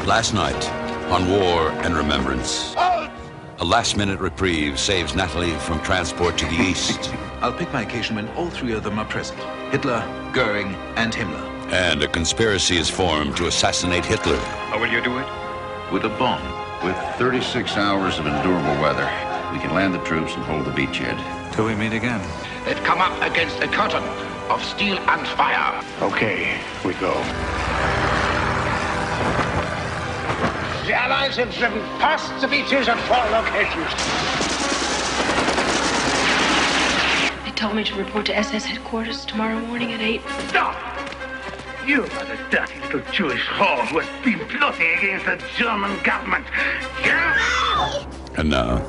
Last night on War and Remembrance, a last-minute reprieve saves Natalie from transport to the east. I'll pick my occasion when all three of them are present. Hitler, Goering, and Himmler. And a conspiracy is formed to assassinate Hitler. How will you do it? With a bomb. With 36 hours of endurable weather, we can land the troops and hold the beachhead. Till we meet again. They've come up against a curtain of steel and fire. Okay, we go. The Allies have driven past the beaches at 4 locations. They told me to report to SS headquarters tomorrow morning at 8. Stop! You are the dirty little Jewish whore who has been plotting against the German government. And now,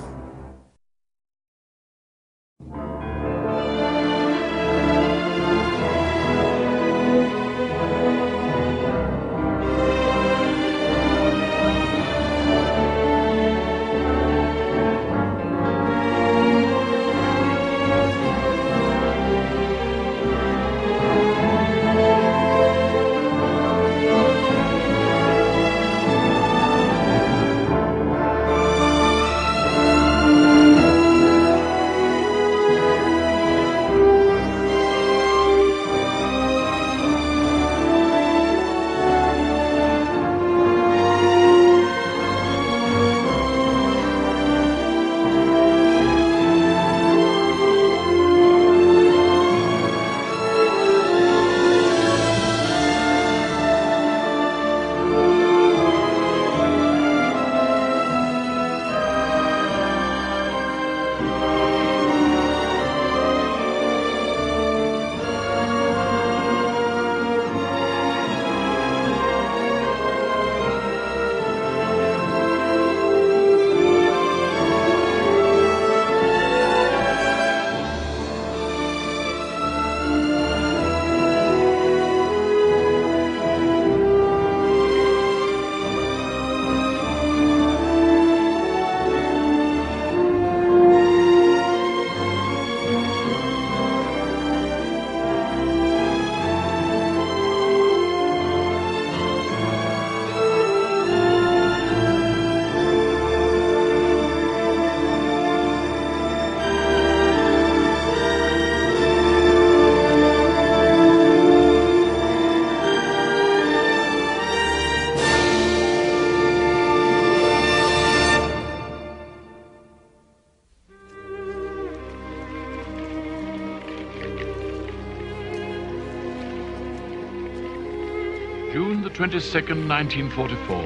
June the 22nd, 1944,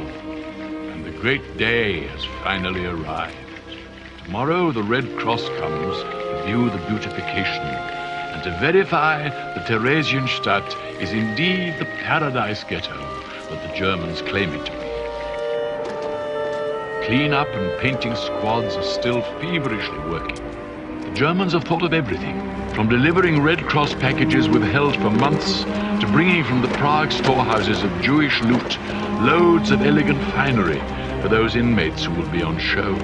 and the great day has finally arrived. Tomorrow the Red Cross comes to view the beautification and to verify that Theresienstadt is indeed the paradise ghetto that the Germans claim it to be. Clean-up and painting squads are still feverishly working. The Germans have thought of everything, from delivering Red Cross packages withheld for months to bringing from the Prague storehouses of Jewish loot loads of elegant finery for those inmates who will be on show.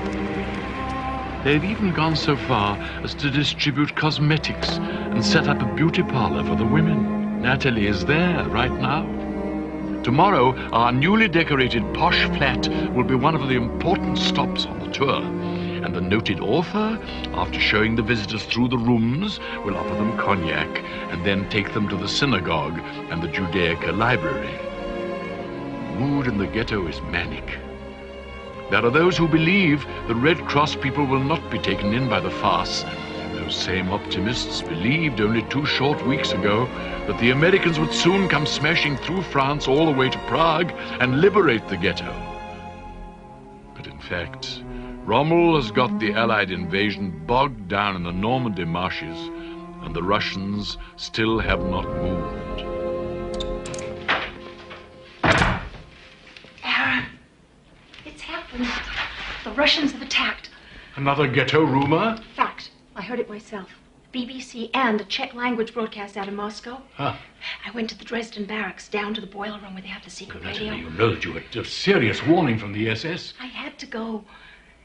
They've even gone so far as to distribute cosmetics and set up a beauty parlor for the women. Natalie is there right now. Tomorrow, our newly decorated posh flat will be one of the important stops on the tour. And the noted author, after showing the visitors through the rooms, will offer them cognac and then take them to the synagogue and the Judaica library. The mood in the ghetto is manic. There are those who believe the Red Cross people will not be taken in by the farce. Those same optimists believed only 2 short weeks ago that the Americans would soon come smashing through France all the way to Prague and liberate the ghetto. But in fact, Rommel has got the Allied invasion bogged down in the Normandy marshes, and the Russians still have not moved. Aaron, it's happened. The Russians have attacked. Another ghetto rumor? Fact. I heard it myself. BBC and a Czech language broadcast out of Moscow. Huh. I went to the Dresden barracks, down to the boiler room where they have the secret radio. You know that you had a serious warning from the SS. I had to go.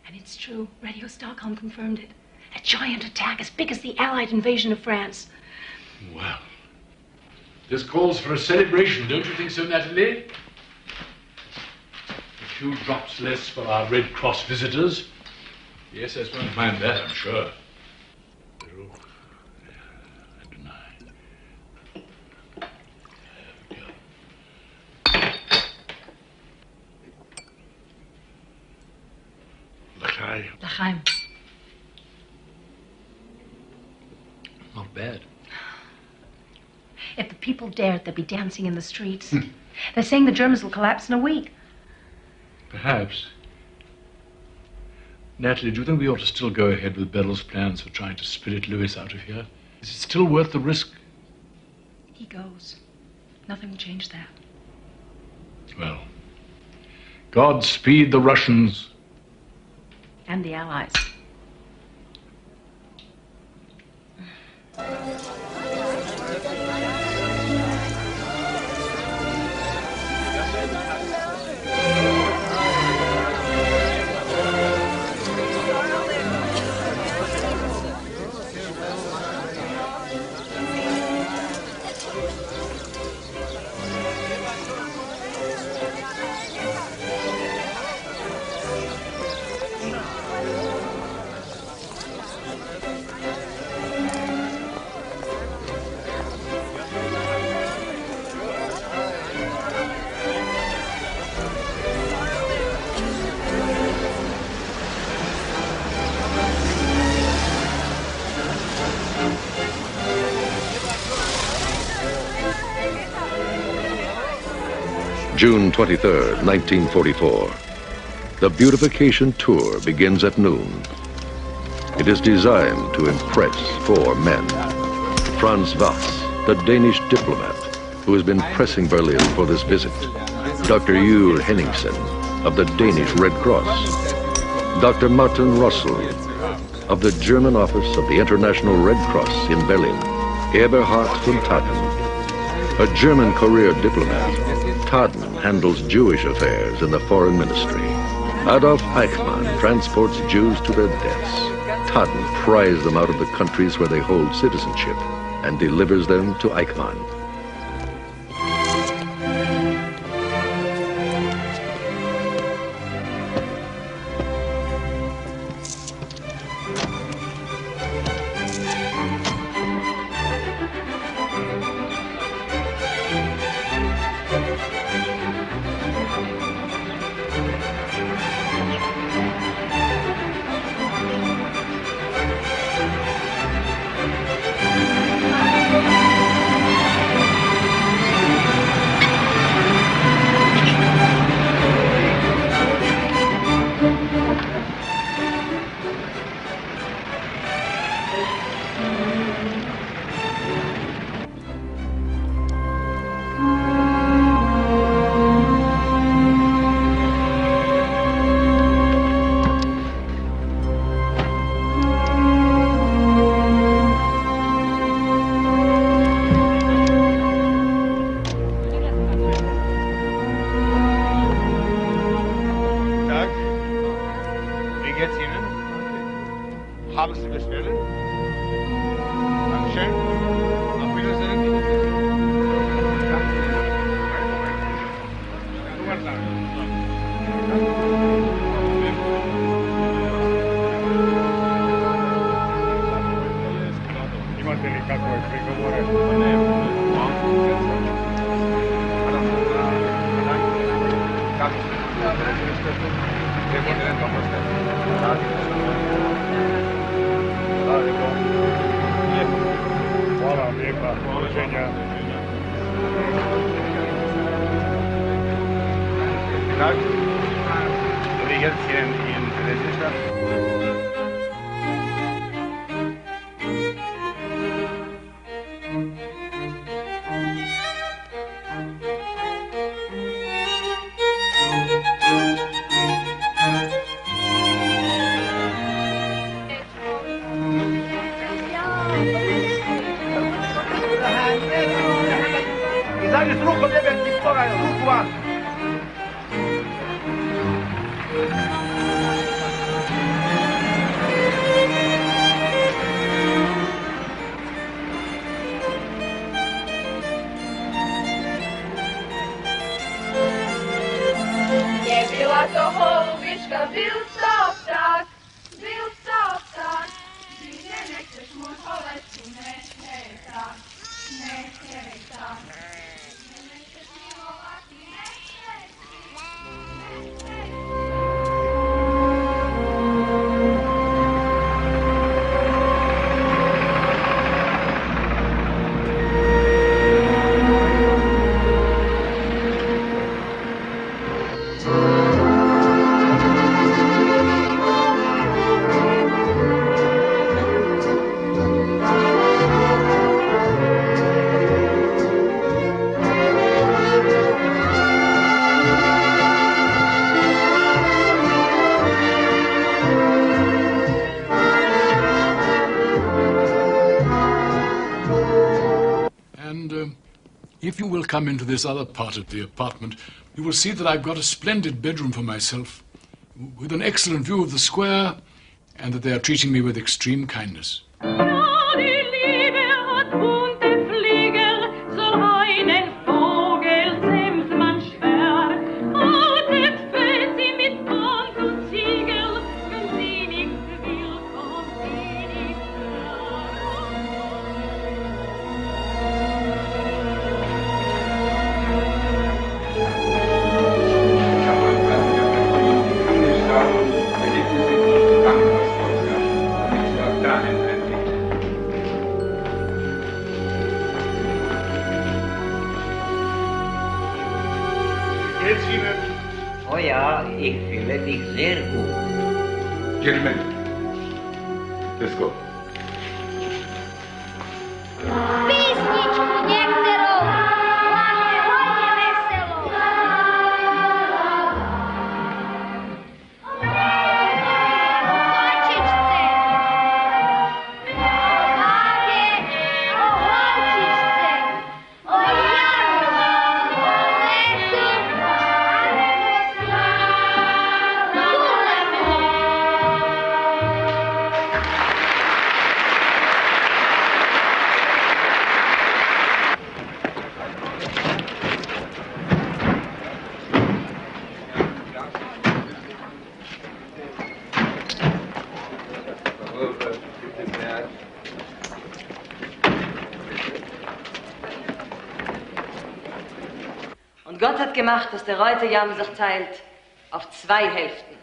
And it's true. Radio Stockholm confirmed it. A giant attack as big as the Allied invasion of France. Well, this calls for a celebration, don't you think so, Natalie? few drops less for our Red Cross visitors. The SS won't mind that, I'm sure. 0 and 9. There we go. L'chaim. Not bad. If the people dared, they'd be dancing in the streets. They're saying the Germans will collapse in a week. Perhaps. Natalie, do you think we ought to still go ahead with Beryl's plans for trying to spirit Lewis out of here? Is it still worth the risk? He goes. Nothing will change that. Well, God speed the Russians. And the Allies. June 23rd, 1944. The beautification tour begins at noon. It is designed to impress 4 men. Franz Voss, the Danish diplomat who has been pressing Berlin for this visit. Dr. Jule Henningsen of the Danish Red Cross. Dr. Martin Russell of the German office of the International Red Cross in Berlin. Eberhard von Taden, a German career diplomat. Taden handles Jewish affairs in the foreign ministry. Adolf Eichmann transports Jews to their deaths. Taden pries them out of the countries where they hold citizenship and delivers them to Eichmann. Byla to holubička, byl to pták, ty mě nechceš můj holečku, ne tak, mě nechceš milovat, ty nechceš. If you will come into this other part of the apartment, you will see that I've got a splendid bedroom for myself, with an excellent view of the square, and that they are treating me with extreme kindness. Oh ja, ich fühle mich sehr gut. Gentlemen, let's go. Písničku některou, hlavně hodně veselou. O kočičce, o bábě, o holčičce, o jaru, o lesu, Und Gott hat gemacht, dass der Reutejamm sich teilt auf 2 Hälften.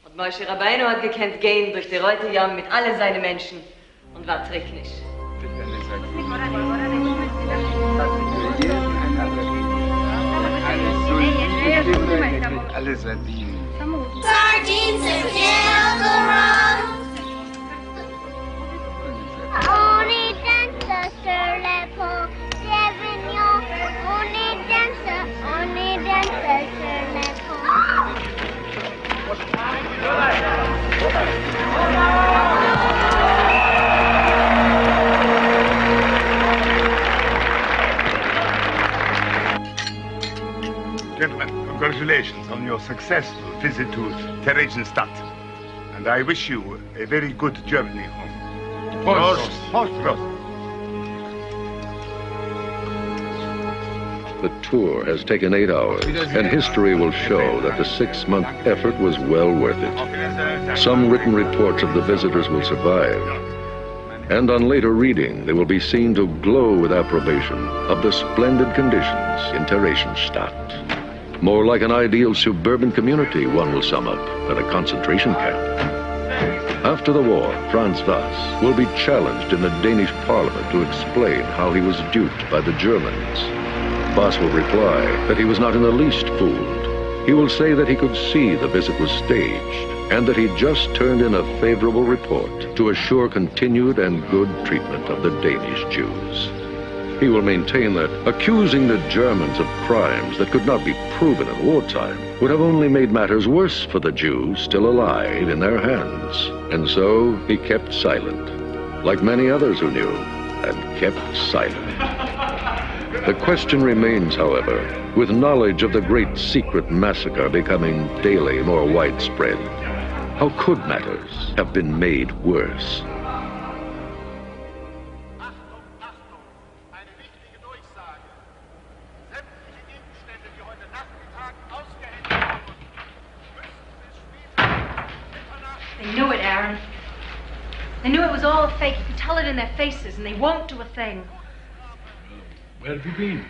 Und Moshe Rabbeinu hat gekannt gehen durch die Reutejamm mit alle seine Menschen und war tricknisch. Alle Sardinen. Sardines and Calderon. On est danse sur les ponts d'Avignon. On est danse sur les Gentlemen, congratulations on your successful visit to Theresienstadt. And I wish you a very good journey home. Prost. Prost. The tour has taken 8 hours, and history will show that the 6-month effort was well worth it. Some written reports of the visitors will survive, and on later reading, they will be seen to glow with approbation of the splendid conditions in Theresienstadt. More like an ideal suburban community, one will sum up, than a concentration camp. After the war, Franz Voss will be challenged in the Danish parliament to explain how he was duped by the Germans. Voss will reply that he was not in the least fooled. He will say that he could see the visit was staged and that he just turned in a favorable report to assure continued and good treatment of the Danish Jews. He will maintain that accusing the Germans of crimes that could not be proven in wartime would have only made matters worse for the Jews still alive in their hands. And so he kept silent, like many others who knew, and kept silent. The question remains, however, with knowledge of the great secret massacre becoming daily more widespread, How could matters have been made worse? They knew it, Aaron. They knew it was all a fake. You could tell it in their faces, and they won't do a thing. Where have you been?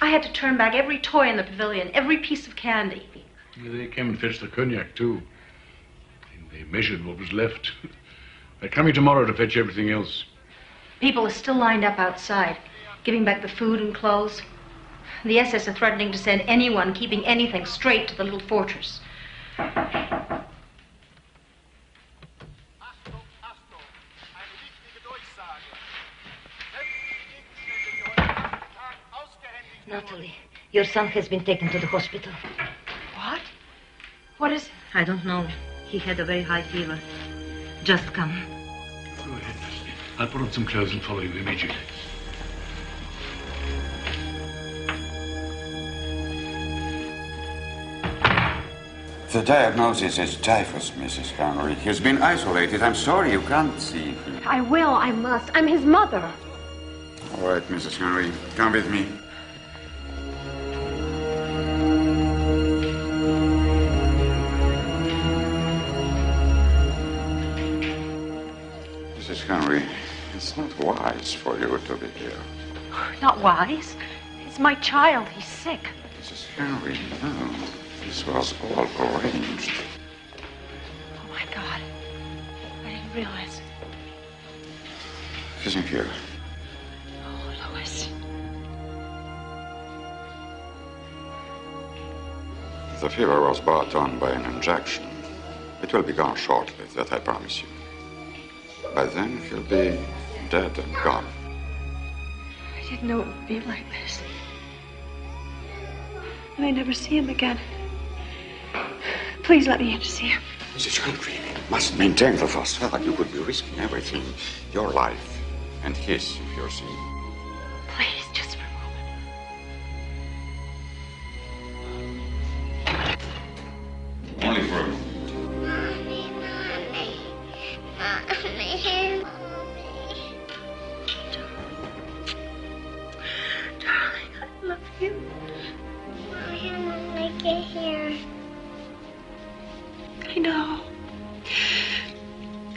I had to turn back every toy in the pavilion, every piece of candy. They came and fetched the cognac, too. And they measured what was left. They're coming tomorrow to fetch everything else. People are still lined up outside, giving back the food and clothes. The SS are threatening to send anyone keeping anything straight to the little fortress. Natalie, your son has been taken to the hospital. What? What is it? I don't know. He had a very high fever. Just come. Go ahead, Leslie. I'll put on some clothes and follow you immediately. The diagnosis is typhus, Mrs. Henry. He's been isolated. I'm sorry you can't see him. I will. I must. I'm his mother. All right, Mrs. Henry. Come with me. Mrs. Henry, it's not wise for you to be here. Not wise. It's my child. He's sick. Mrs. Henry, no. This was all arranged. Oh, my God. I didn't realize. Listen here. Oh, Louis. The fever was brought on by an injection. It will be gone shortly, that I promise you. By then, he'll be dead and gone. I didn't know it would be like this. I may never see him again. Please let me in to see him. Mrs. Henry, you must maintain the facade. You could be risking everything. Your life and his, if you're seen. Please, just for a moment. Only for a moment. Darling, I love you. I won't make it here. I know.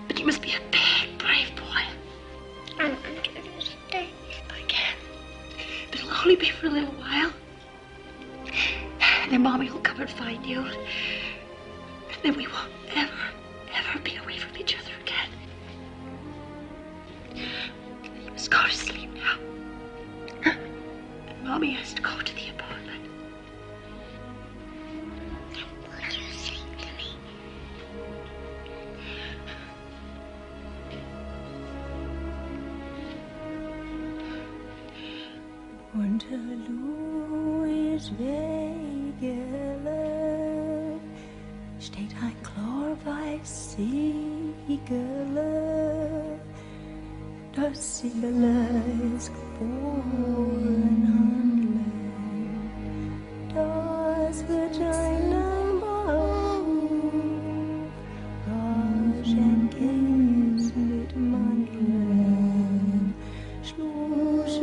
But you must be a big, brave boy. I want you to stay. I can. But it'll only be for a little while. And then Mommy will come and find you. And then we won't ever be away from each other again. You must go to sleep now. And Mommy has to go to the apartment. Will you sing to me? Unter Louis Wegele steht ein chlorweiß Siegele. Das Siegele ist geboren an Land. Das wird einem Baum schenken mit Mandeln. Schluss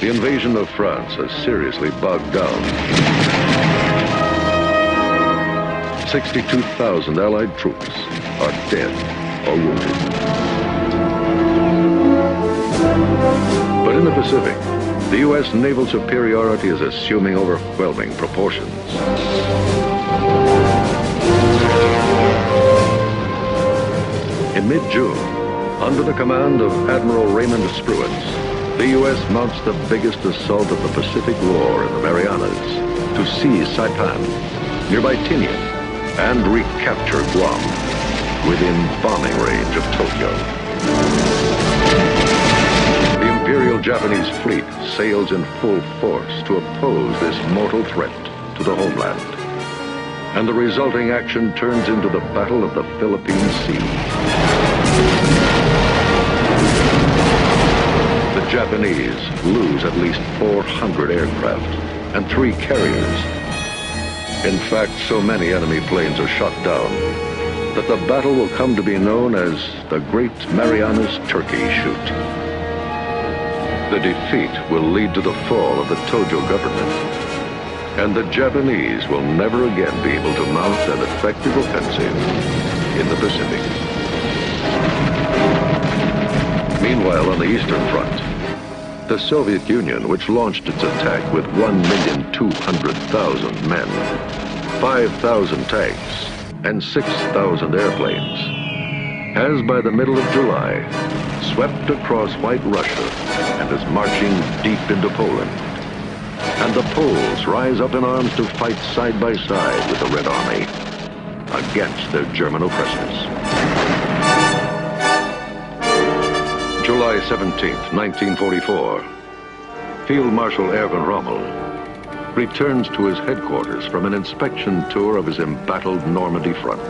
The invasion of France has seriously bogged down. 62,000 Allied troops are dead or wounded. But in the Pacific, The U.S. naval superiority is assuming overwhelming proportions. In mid-June, under the command of Admiral Raymond Spruance, the U.S. mounts the biggest assault of the Pacific War in the Marianas to seize Saipan, nearby Tinian, and recapture Guam within bombing range of Tokyo. The Imperial Japanese fleet sails in full force to oppose this mortal threat to the homeland. And the resulting action turns into the Battle of the Philippine Sea. The Japanese lose at least 400 aircraft and 3 carriers. In fact, so many enemy planes are shot down that the battle will come to be known as the Great Marianas Turkey Shoot. The defeat will lead to the fall of the Tojo government, and the Japanese will never again be able to mount an effective offensive in the Pacific. Meanwhile, on the Eastern Front, the Soviet Union, which launched its attack with 1,200,000 men, 5,000 tanks, and 6,000 airplanes, has by the middle of July swept across White Russia and is marching deep into Poland. And the Poles rise up in arms to fight side by side with the Red Army against their German oppressors. July 17th, 1944, Field Marshal Erwin Rommel returns to his headquarters from an inspection tour of his embattled Normandy front.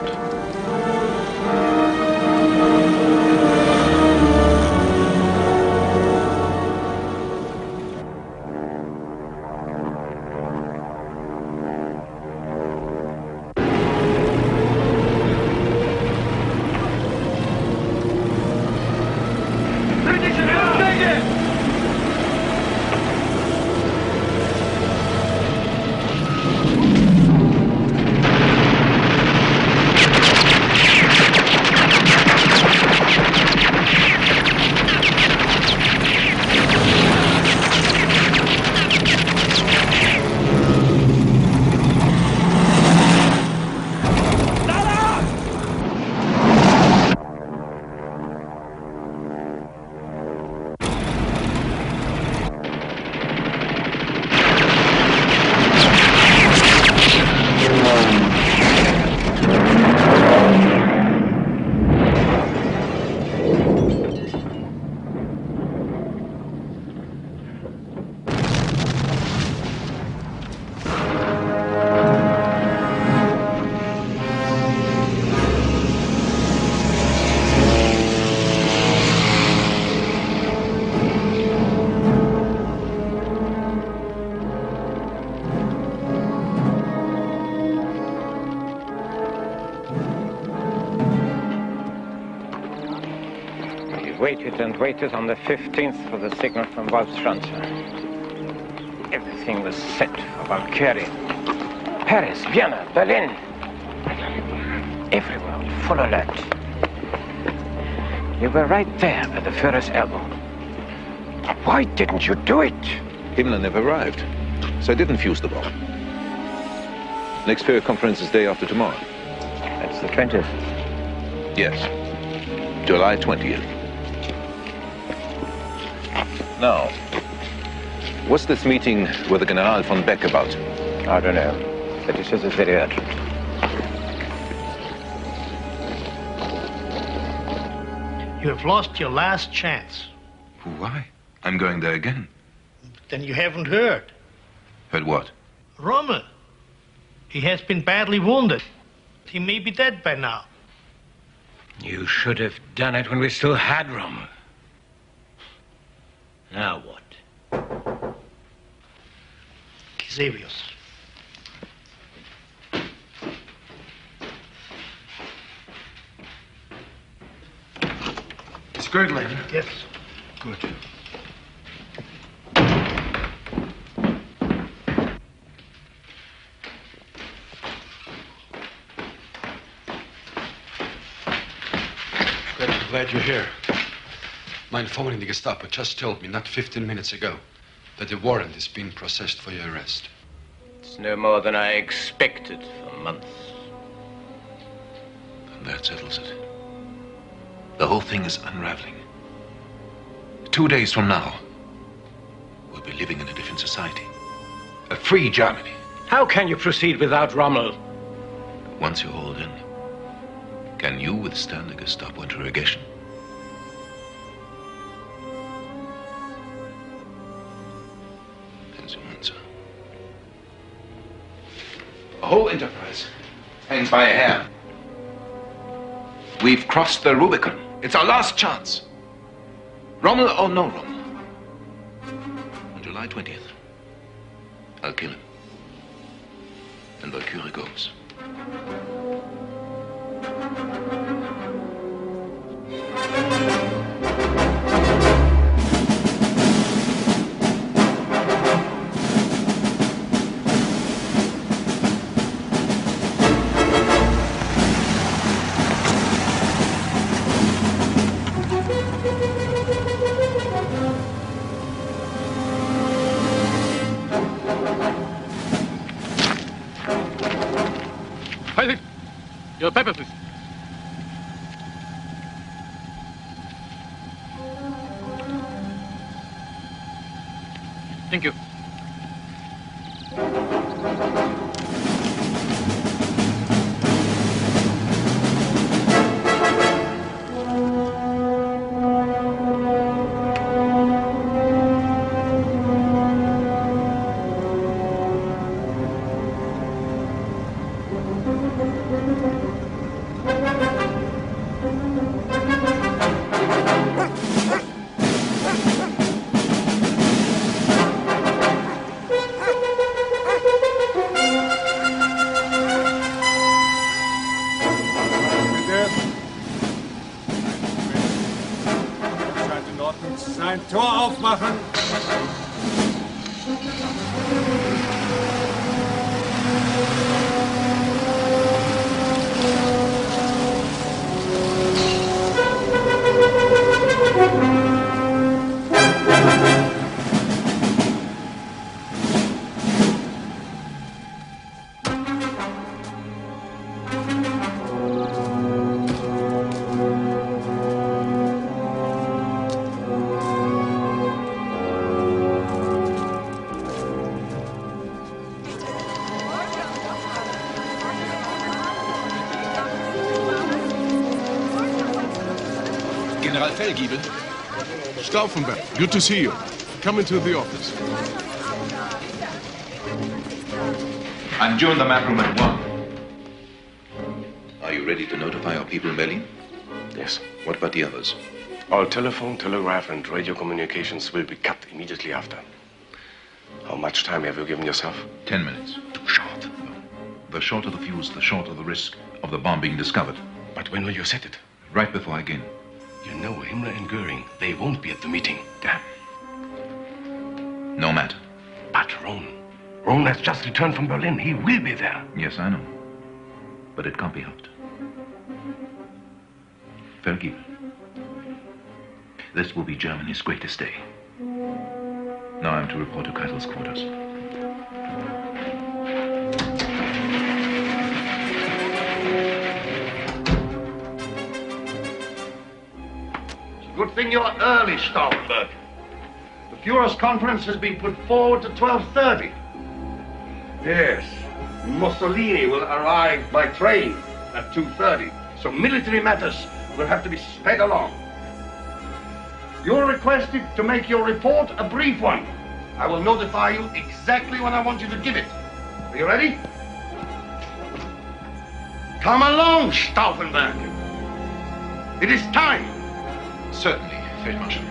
And waited on the 15th for the signal from Wolfschanze. Everything was set for Valkyrie. Paris, Vienna, Berlin. Everywhere full alert. You were right there at the Führer's elbow. Why didn't you do it? Himmler never arrived, so I didn't fuse the bomb. Next Führer conference is day after tomorrow. That's the 20th. Yes, July 20th. Now, what's this meeting with the General von Beck about? I don't know, but he says it's very urgent. You have lost your last chance. Why? I'm going there again. Then you haven't heard. Heard what? Rommel. He has been badly wounded. He may be dead by now. You should have done it when we still had Rommel. Now what? Xavius. It's good, lady. Yes. Good. Glad you're here. My informant in the Gestapo just told me not 15 minutes ago that a warrant is being processed for your arrest. It's no more than I expected for months. And that settles it. The whole thing is unraveling. 2 days from now, we'll be living in a different society. A free Germany. How can you proceed without Rommel? Once you're hauled in, can you withstand a Gestapo interrogation? Depends your answer. The whole enterprise hangs by a hair. We've crossed the Rubicon. It's our last chance. Rommel or no Rommel. On July 20th, I'll kill him. And Valkyrie goes. Your papers, please. Thank you. Sein Tor aufmachen! General Feldgiebel? Stauffenberg, good to see you. Come into the office. I'm due in the map room at 1. Are you ready to notify our people in Berlin? Yes. What about the others? All telephone, telegraph, and radio communications will be cut immediately after. How much time have you given yourself? 10 minutes. Too short. The shorter the fuse, the shorter the risk of the bomb being discovered. But when will you set it? Right before I begin. You know Himmler and Goering, they won't be at the meeting. Damn. No matter. But Rohn has just returned from Berlin. He will be there. Yes, I know. But it can't be helped. Feldgiebel. This will be Germany's greatest day. Now I'm to report to Keitel's quarters. Good thing you're early, Stauffenberg. The Führer's conference has been put forward to 12:30. Yes, Mussolini will arrive by train at 2:30, so military matters will have to be sped along. You're requested to make your report a brief one. I will notify you exactly when I want you to give it. Are you ready? Come along, Stauffenberg. It is time. Certainly, Feldmarschall.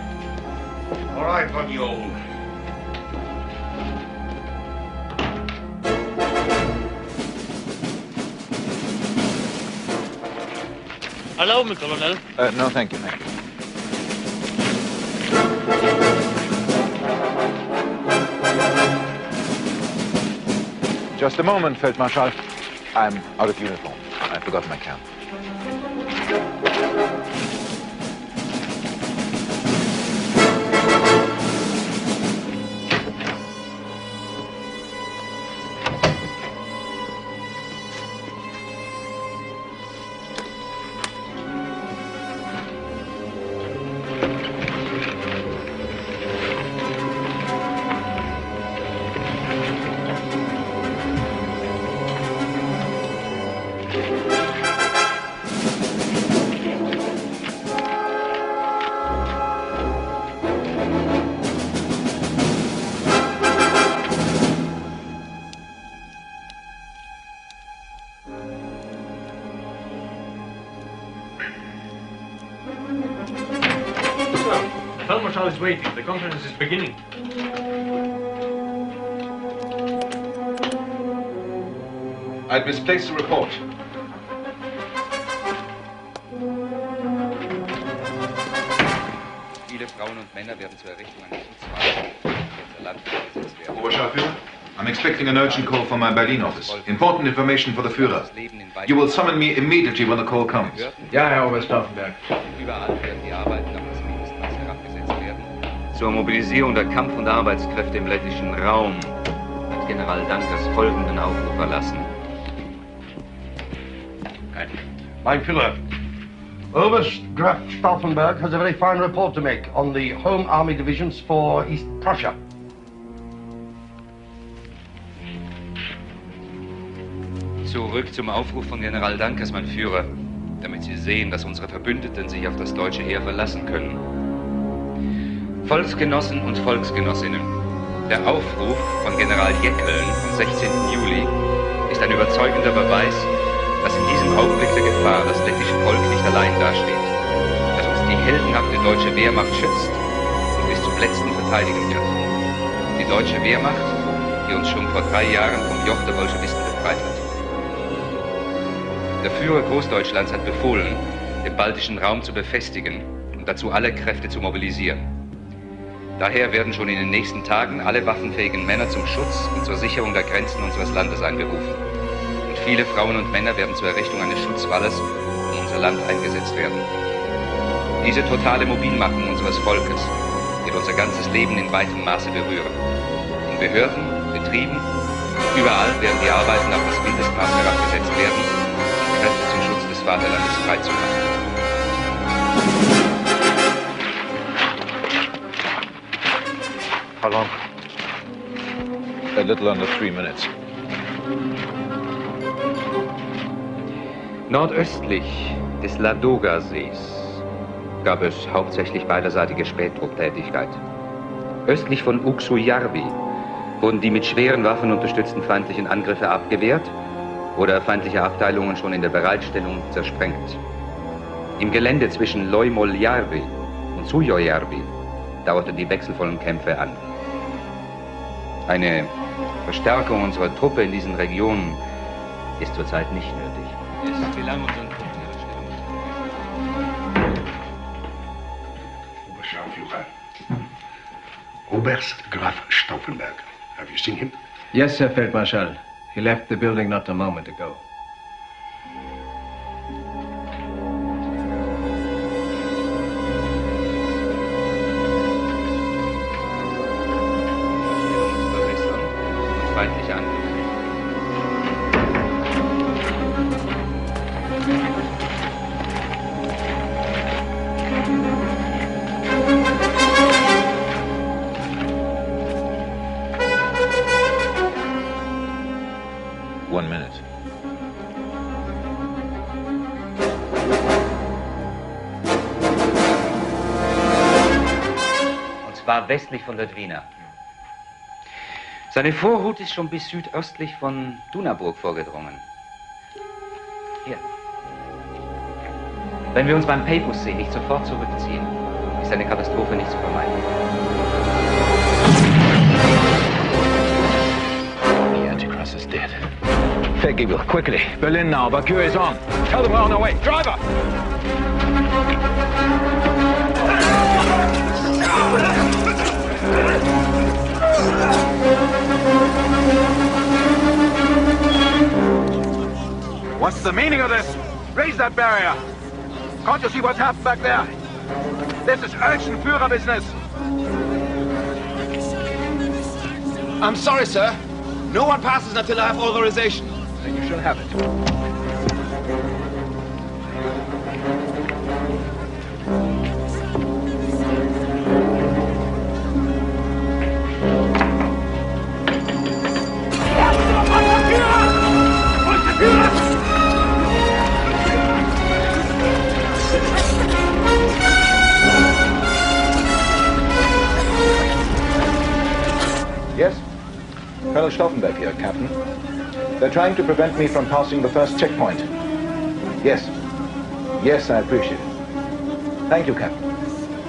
All right, von Johl. Allow me, Colonel. No, thank you, thank you. Just a moment, Feldmarschall. I'm out of uniform. I forgot my cap. General is waiting. The conference is beginning. I'd misplaced the report. Viele Frauen und Männer werden zur Errichtung eines Schutzwalls unser Land eingesetzt werden. Oberscharführer, I'm expecting an urgent call from my Berlin office. Important information for the Führer. You will summon me immediately when the call comes. Ja, Herr Oberstauffenberg. Überall werden die Arbeiten auf das Mindestmaß herabgesetzt werden. Zur Mobilisierung der Kampf- und Arbeitskräfte im ländlichen Raum hat General Dankers folgenden Aufruf erlassen. Mein Führer, Oberst Graf Stauffenberg has a very fine report to make on the Home Army divisions for East Prussia. Zurück zum Aufruf von General Dankers, mein Führer, damit Sie sehen, dass unsere Verbündeten sich auf das deutsche Heer verlassen können. Volksgenossen und Volksgenossinnen, der Aufruf von General Jeckeln vom 16. Juli ist ein überzeugender Beweis, dass in diesem Augenblick der Gefahr das lettische Volk nicht allein dasteht, dass uns die heldenhafte deutsche Wehrmacht schützt und bis zum Letzten verteidigen wird. Die deutsche Wehrmacht, die uns schon vor 3 Jahren vom Joch der Bolschewisten befreit hat. Der Führer Großdeutschlands hat befohlen, den baltischen Raum zu befestigen und dazu alle Kräfte zu mobilisieren. Daher werden schon in den nächsten Tagen alle waffenfähigen Männer zum Schutz und zur Sicherung der Grenzen unseres Landes einberufen. Und viele Frauen und Männer werden zur Errichtung eines Schutzwalles um unser Land eingesetzt werden. Diese totale Mobilmachung unseres Volkes wird unser ganzes Leben in weitem Maße berühren. In Behörden, Betrieben, überall werden die Arbeiten auf das Mindestmaß herabgesetzt werden, um Kräfte zum Schutz des Vaterlandes freizumachen. How long? A little under 3 minutes. Nordöstlich des Ladoga-Sees gab es hauptsächlich beiderseitige Spähtrupptätigkeit. Östlich von Uksujärvi wurden die mit schweren Waffen unterstützten feindlichen Angriffe abgewehrt oder feindliche Abteilungen schon in der Bereitstellung zersprengt. Im Gelände zwischen Loimoljärvi und Sujojärvi dauerten die wechselvollen Kämpfe an. Eine Verstärkung unserer Truppe in diesen Regionen ist zurzeit nicht nötig. Wie lange unseren Truppen ihre Stellung Oberscharführer, Oberst Graf Stauffenberg. Have you seen him? Yes, Sir Feldmarschall. He left the building not a moment ago. feindliche Angriffe. One minute. Und zwar westlich von der Dwina. Seine Vorhut ist schon bis südöstlich von Dunaburg vorgedrungen. Hier. Wenn wir uns beim Peipus-See nicht sofort zurückziehen, ist eine Katastrophe nicht zu vermeiden. The Antichrist is dead. Peggy will quickly. Berlin now. Valkyrie is on. Tell them we're on our way. Driver! What's the meaning of this? Raise that barrier. Can't you see what's happened back there? This is urgent Führer business. I'm sorry, sir. No one passes until I have authorization. Then you shall have it. Yes? Colonel Stauffenberg here, Captain. They're trying to prevent me from passing the first checkpoint. Yes. Yes, I appreciate it. Thank you, Captain.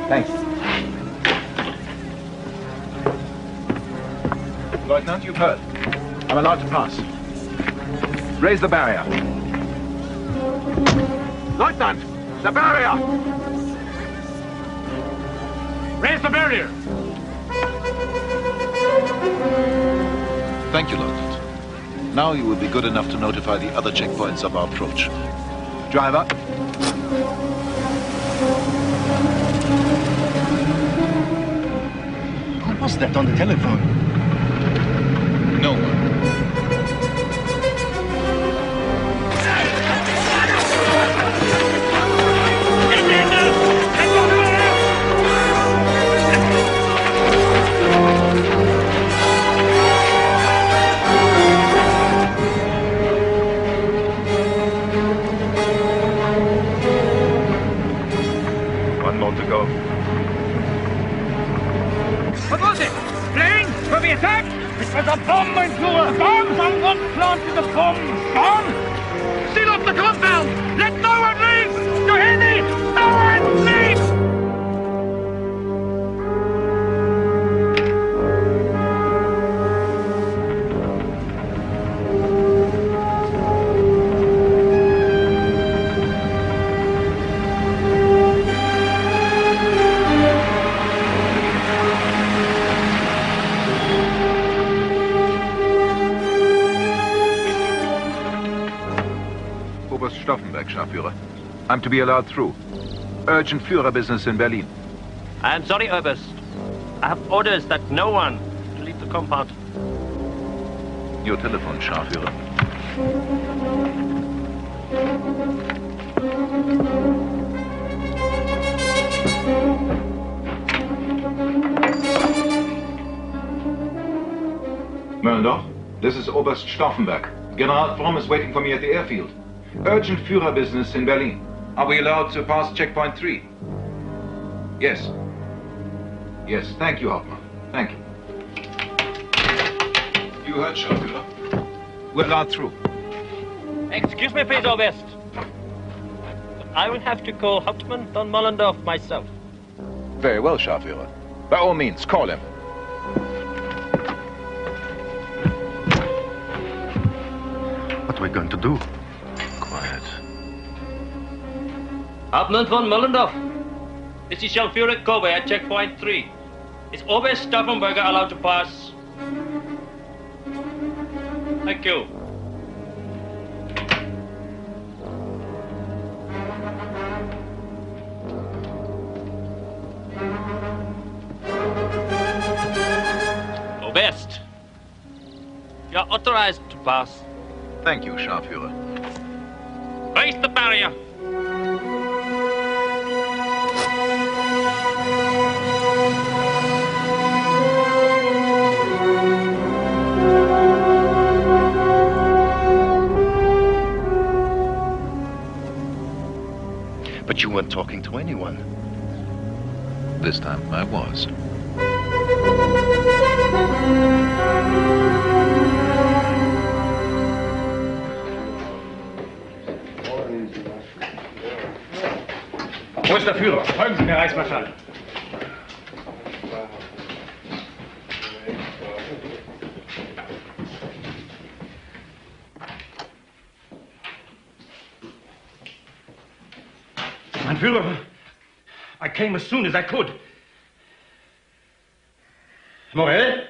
Thank you. Lieutenant, you've heard. I'm allowed to pass. Raise the barrier. Lieutenant, the barrier! Raise the barrier! Thank you, Lieutenant. Now you will be good enough to notify the other checkpoints of our approach. Driver. Who was that on the telephone? No one. One more to go. What was it? Plane? Were we attacked? It was a bomb, mein Führer! Bomb! Someone planted a bomb! Bomb! Seal off the compound! Let no one leave! You hear me? No one leave! Oberst Stauffenberg, Scharführer. I'm to be allowed through. Urgent Führer business in Berlin. I am sorry, Oberst. I have orders that no one to leave the compound. Your telephone, Scharführer. Möllendorf, this is Oberst Stauffenberg. General Fromm is waiting for me at the airfield. Urgent Führer business in Berlin. Are we allowed to pass checkpoint 3? Yes. Yes, thank you, Hauptmann. Thank you. You heard, Scharführer. We're allowed through. Excuse me, please, Oberst. But I will have to call Hauptmann von Mollendorf myself. Very well, Scharführer. By all means, call him. What are we going to do? Quiet. Hauptmann von Mollendorf. This is Scharführer Kobe at checkpoint 3. Is Oberst Stauffenberger allowed to pass? Thank you. Oberst, you are authorized to pass. Thank you, Scharführer. Raise the barrier. But you weren't talking to anyone. This time I was. Wo ist der Führer? Folgen Sie mir, Reichsmarschall. Mein Führer, I came as soon as I could. Morel?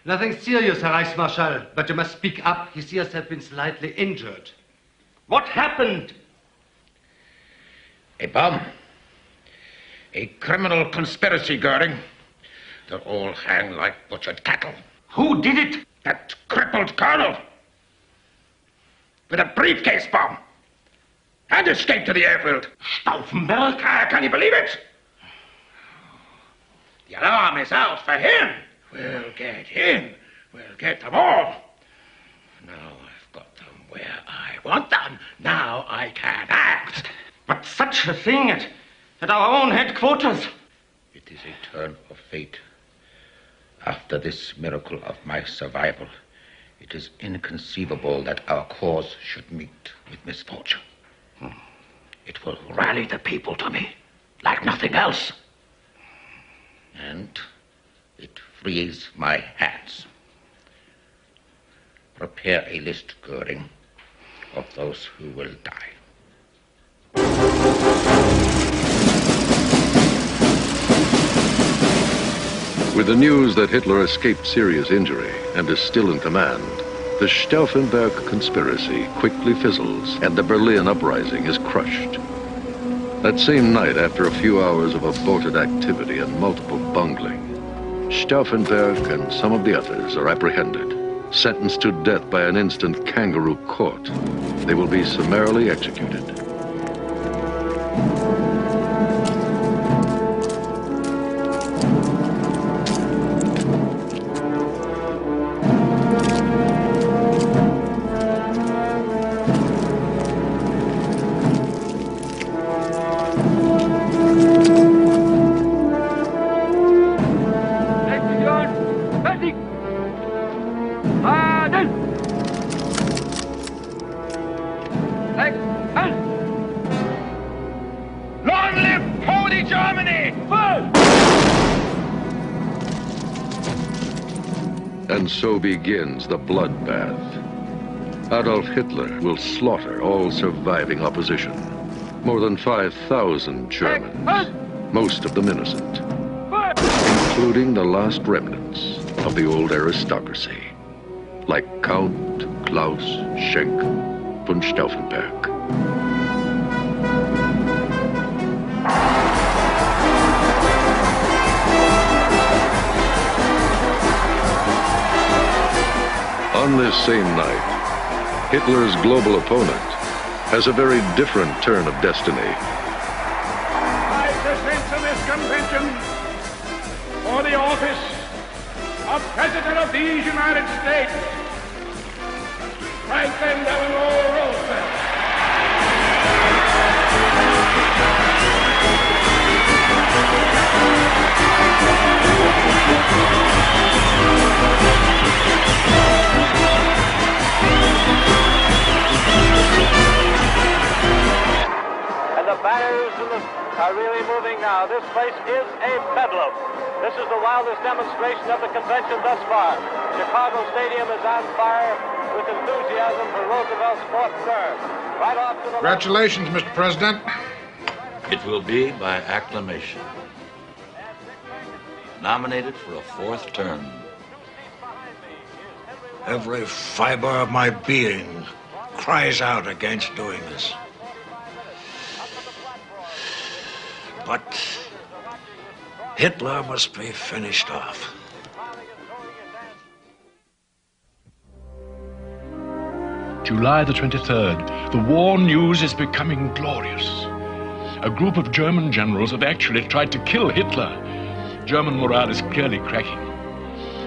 Nothing serious, Herr Reichsmarschall, but you must speak up. His ears have been slightly injured. What happened? A bomb. A criminal conspiracy, Goering. They'll all hang like butchered cattle. Who did it? That crippled colonel. With a briefcase bomb. And escaped to the airfield. Stauffenberg? Can you believe it? The alarm is out for him. We'll get him. We'll get them all. Now I've got them where I want them. Now I can act. But such a thing at our own headquarters. It is a turn of fate. After this miracle of my survival, it is inconceivable that our cause should meet with misfortune. It will rally the people to me like nothing else. And it frees my hands. Prepare a list, Göring, of those who will die. With the news that Hitler escaped serious injury and is still in command, the Stauffenberg conspiracy quickly fizzles and the Berlin uprising is crushed. That same night, after a few hours of aborted activity and multiple bungling, Stauffenberg and some of the others are apprehended, sentenced to death by an instant kangaroo court. They will be summarily executed. Long live Holy Germany! And so begins the bloodbath. Adolf Hitler will slaughter all surviving opposition. More than 5,000 Germans, most of them innocent, including the last remnants of the old aristocracy, like Count Klaus Schenk von Stauffenberg. On this same night, Hitler's global opponent has a very different turn of destiny. I present to this convention for the office of President of these United States, Franklin Delano Roosevelt. And the banners are really moving now. This place is a bedlam. This is the wildest demonstration of the convention thus far. Chicago Stadium is on fire with enthusiasm for Roosevelt's fourth term. Right off to the Congratulations, Mr. President. It will be by acclamation. Nominated for a fourth term. Every fiber of my being cries out against doing this. But Hitler must be finished off. July the 23rd, the war news is becoming glorious. A group of German generals have actually tried to kill Hitler. German morale is clearly cracking.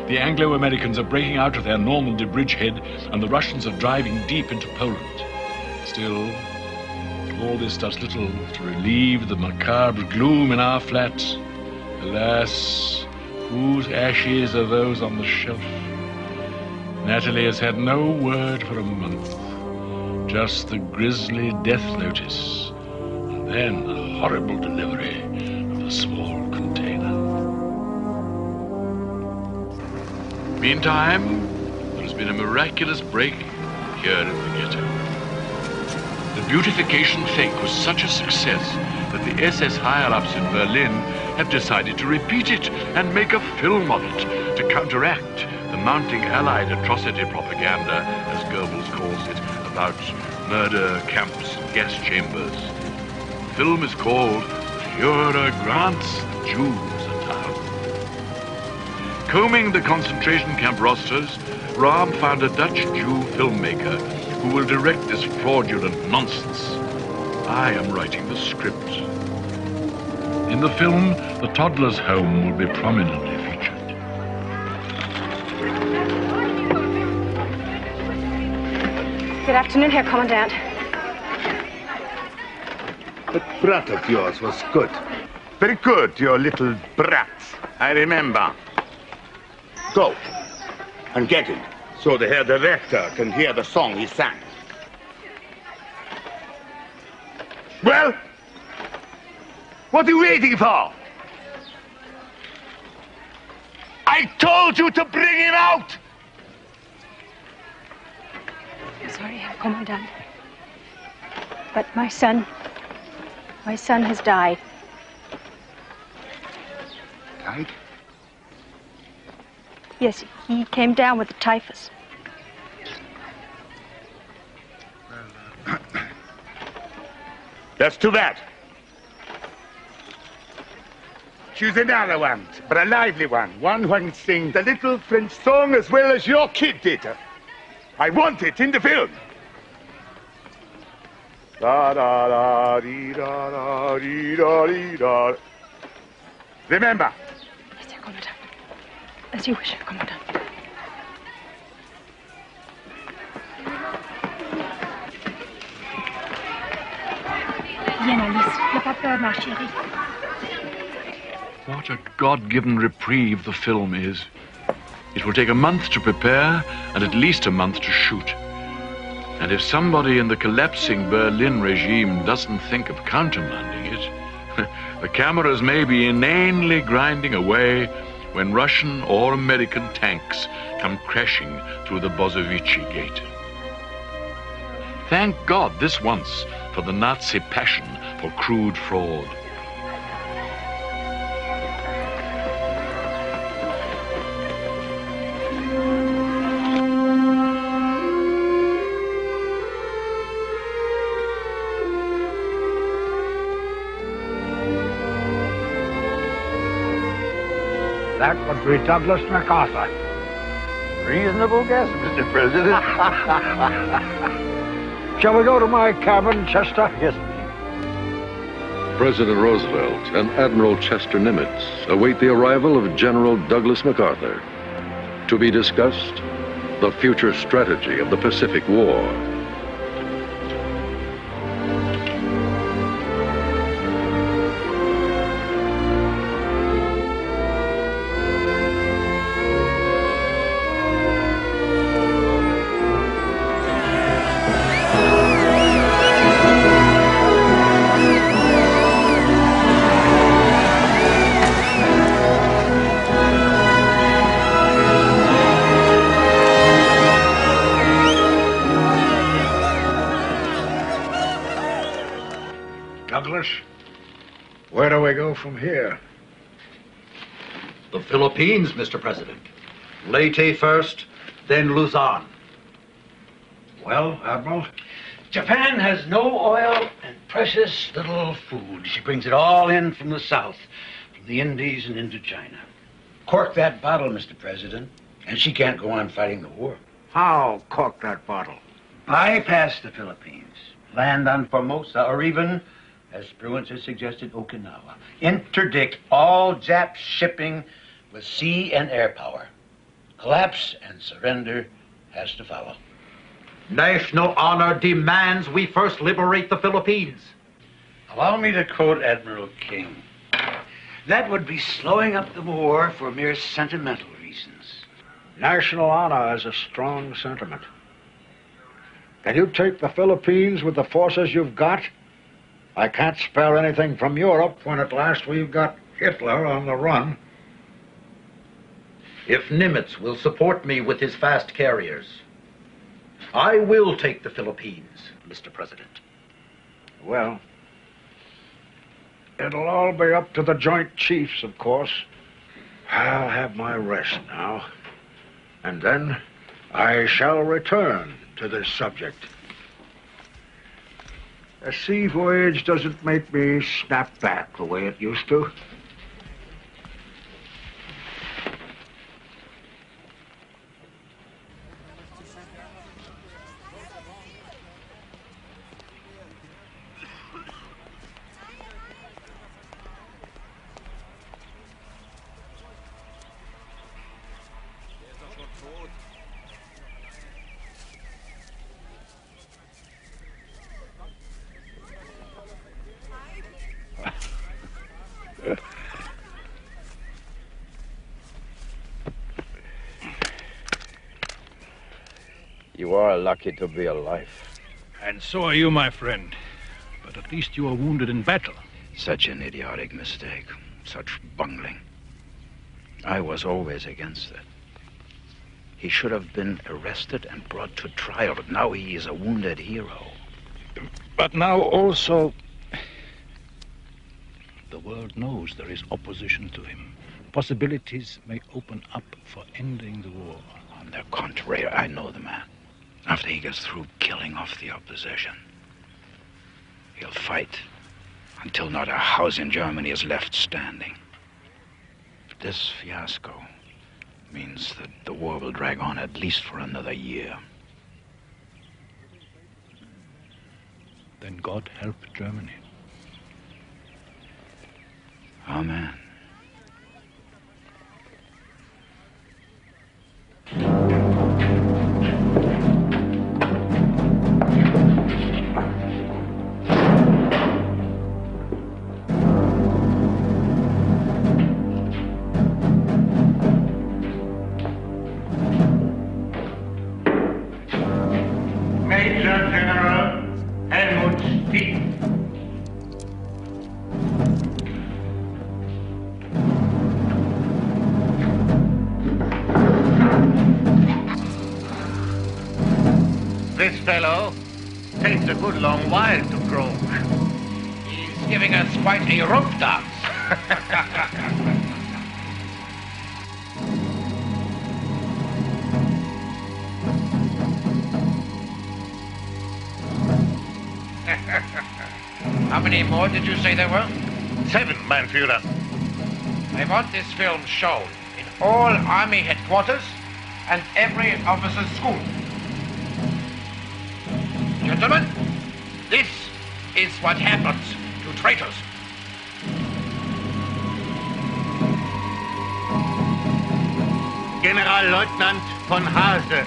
The Anglo-Americans are breaking out of their Normandy bridgehead, and the Russians are driving deep into Poland. Still, all this does little to relieve the macabre gloom in our flats. Alas, whose ashes are those on the shelf? Natalie has had no word for a month. Just the grisly death notice, and then the horrible delivery of the small container. Meantime, there has been a miraculous break here in the ghetto. The beautification fake was such a success that the SS higher-ups in Berlin have decided to repeat it and make a film of it to counteract the mounting Allied atrocity propaganda, as Goebbels calls it, about murder camps and gas chambers. The film is called Führer Grants the Jews a Town. Combing the concentration camp rosters, Rahm found a Dutch Jew filmmaker who will direct this fraudulent nonsense. I am writing the script. In the film, the toddler's home will be prominently featured. Good afternoon, Herr Commandant. That brat of yours was good. Very good, your little brat. I remember. Go and get him, so the Herr Director can hear the song he sang. Well, what are you waiting for? I told you to bring him out! Herr Kommandant. But my son has died. Died? Yes, he came down with the typhus. That's too bad. Choose another one, but a lively one. One who can sing the little French song as well as your kid did. I want it in the film. Da da da dee da da dee da dee da. Remember. Yes, Herr Kommandant. As you wish, Herr Kommandant. Viens, Alice. N'aie pas peur, ma chérie. What a God-given reprieve the film is. It will take a month to prepare and at least a month to shoot. And if somebody in the collapsing Berlin regime doesn't think of countermanding it, the cameras may be inanely grinding away when Russian or American tanks come crashing through the Bozovici gate. Thank God this once for the Nazi passion for crude fraud. That would be Douglas MacArthur. Reasonable guess, Mr. President. Shall we go to my cabin, Chester? Yes, President Roosevelt and Admiral Chester Nimitz await the arrival of General Douglas MacArthur. To be discussed, the future strategy of the Pacific War. Douglas, where do we go from here? The Philippines, Mr. President. Leyte first, then Luzon. Well, Admiral? Japan has no oil and precious little food. She brings it all in from the south, from the Indies and into China. Cork that bottle, Mr. President, and she can't go on fighting the war. How cork that bottle? Bypass the Philippines, land on Formosa, or even, as Spruance has suggested, Okinawa. Interdict all Jap shipping with sea and air power. Collapse and surrender has to follow. National honor demands we first liberate the Philippines. Allow me to quote Admiral King. That would be slowing up the war for mere sentimental reasons. National honor is a strong sentiment. Can you take the Philippines with the forces you've got? I can't spare anything from Europe when at last we've got Hitler on the run. If Nimitz will support me with his fast carriers, I will take the Philippines, Mr. President. Well, it'll all be up to the Joint Chiefs, of course. I'll have my rest now. And then I shall return to this subject. A sea voyage doesn't make me snap back the way it used to. You are lucky to be alive. And so are you, my friend. But at least you are wounded in battle. Such an idiotic mistake. Such bungling. I was always against it. He should have been arrested and brought to trial, but now he is a wounded hero. But now also, the world knows there is opposition to him. Possibilities may open up for ending the war. On the contrary, I know the man. After he gets through killing off the opposition, he'll fight until not a house in Germany is left standing. This fiasco means that the war will drag on at least for another year. Then God help Germany. Amen. This fellow takes a good long while to grow. He's giving us quite a rope dance. How many more did you say there were? 7, mein Führer. I want this film shown in all army headquarters and every officer's school. Gentlemen, this is what happens to traitors. Generalleutnant von Hase.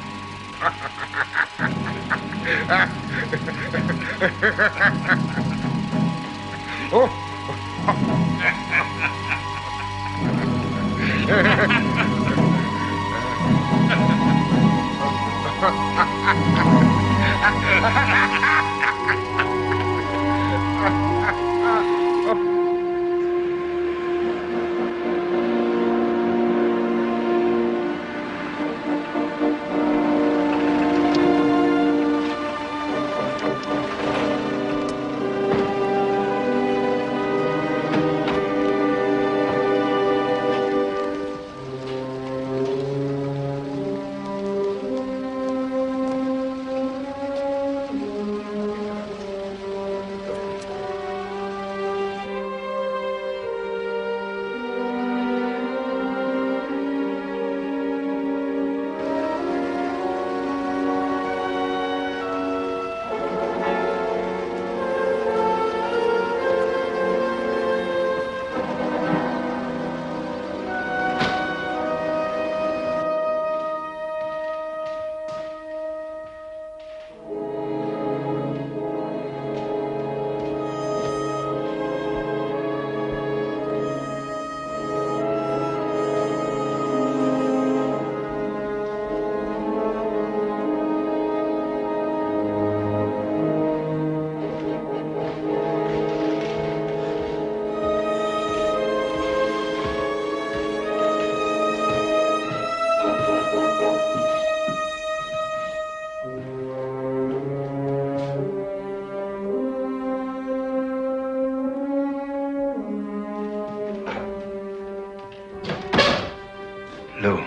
Lou.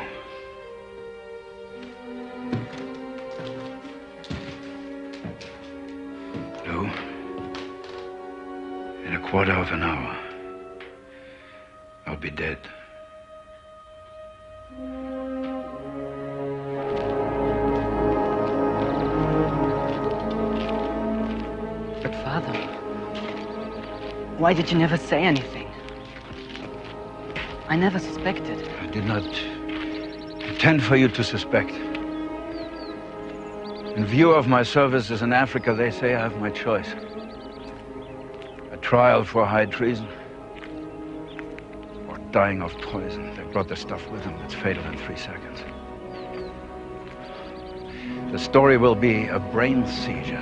Lou, in a quarter of an hour, I'll be dead. But Father, why did you never say anything? I never suspected. I did not intend for you to suspect. In view of my services in Africa, they say I have my choice. A trial for high treason, or dying of poison. They brought the stuff with them that's fatal in 3 seconds. The story will be a brain seizure,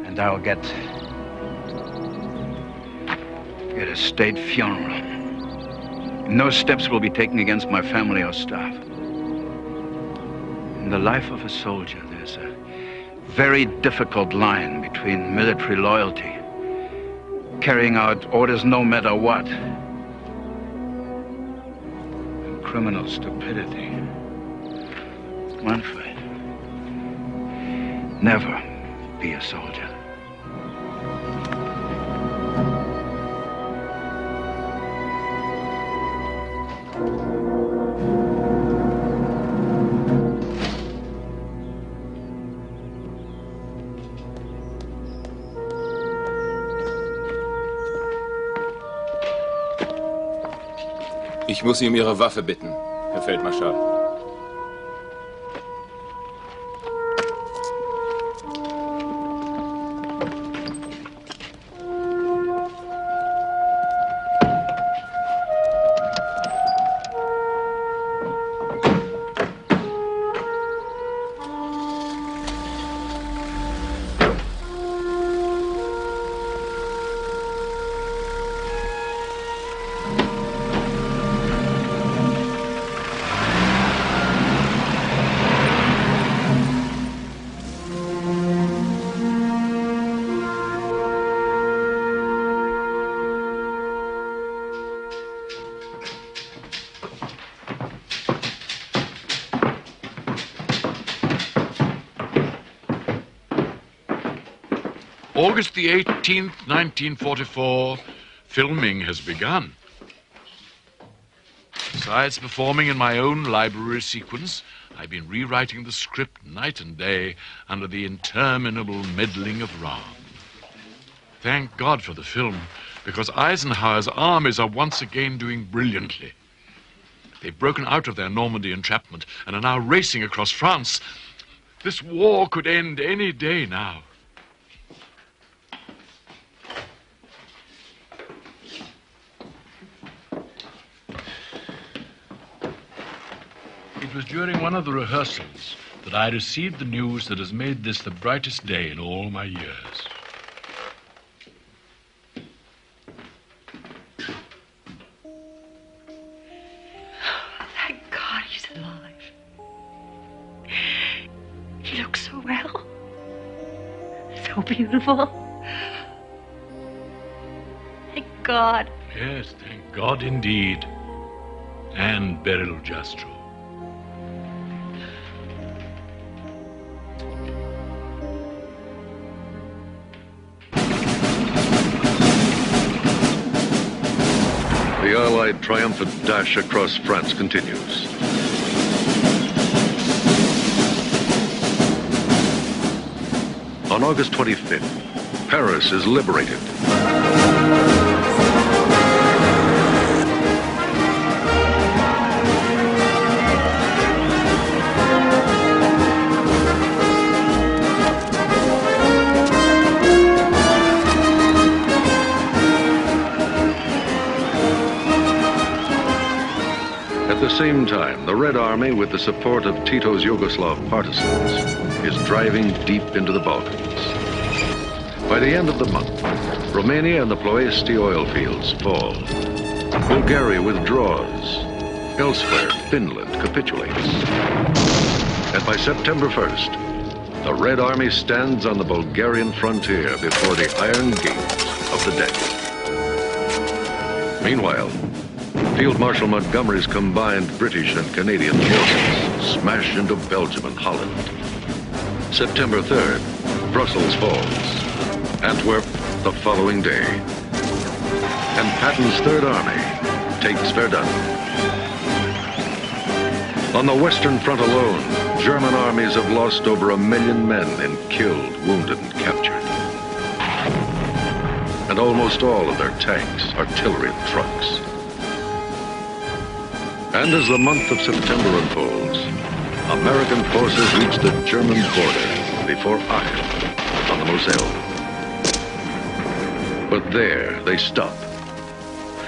and I'll get a state funeral. No steps will be taken against my family or staff. the life of a soldier, there's a very difficult line between military loyalty, carrying out orders no matter what, and criminal stupidity. Manfred, never be a soldier. Ich muss Sie um Ihre Waffe bitten, Herr Feldmarschall. August the 18th, 1944, filming has begun. Besides performing in my own library sequence, I've been rewriting the script night and day under the interminable meddling of Ram. Thank God for the film, because Eisenhower's armies are once again doing brilliantly. They've broken out of their Normandy entrapment and are now racing across France. This war could end any day now. It was during one of the rehearsals that I received the news that has made this the brightest day in all my years. Thank God he's alive. He looks so well. So beautiful. Thank God. Yes, thank God indeed. And Beryl Jastrow. The Allied triumphant dash across France continues. On August 25th, Paris is liberated. At the same time, the Red Army, with the support of Tito's Yugoslav partisans, is driving deep into the Balkans. By the end of the month, Romania and the Ploiesti oil fields fall. Bulgaria withdraws. Elsewhere, Finland capitulates. And by September 1st, the Red Army stands on the Bulgarian frontier before the iron gates of the Danube. Meanwhile, Field Marshal Montgomery's combined British and Canadian forces smash into Belgium and Holland. September 3rd, Brussels falls. Antwerp the following day. And Patton's Third Army takes Verdun. On the Western Front alone, German armies have lost over 1 million men in killed, wounded, and captured. And almost all of their tanks, artillery, and trucks. And as the month of September unfolds, American forces reach the German border before Aachen on the Moselle. But there they stop.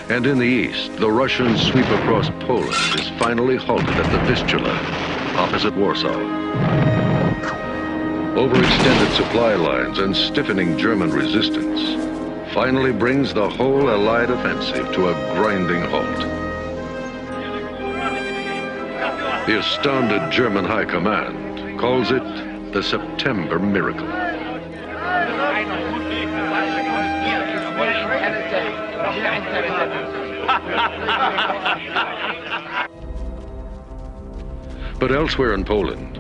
And in the east, the Russian sweep across Poland is finally halted at the Vistula, opposite Warsaw. Overextended supply lines and stiffening German resistance finally brings the whole Allied offensive to a grinding halt. The astounded German High Command calls it the September Miracle. But elsewhere in Poland,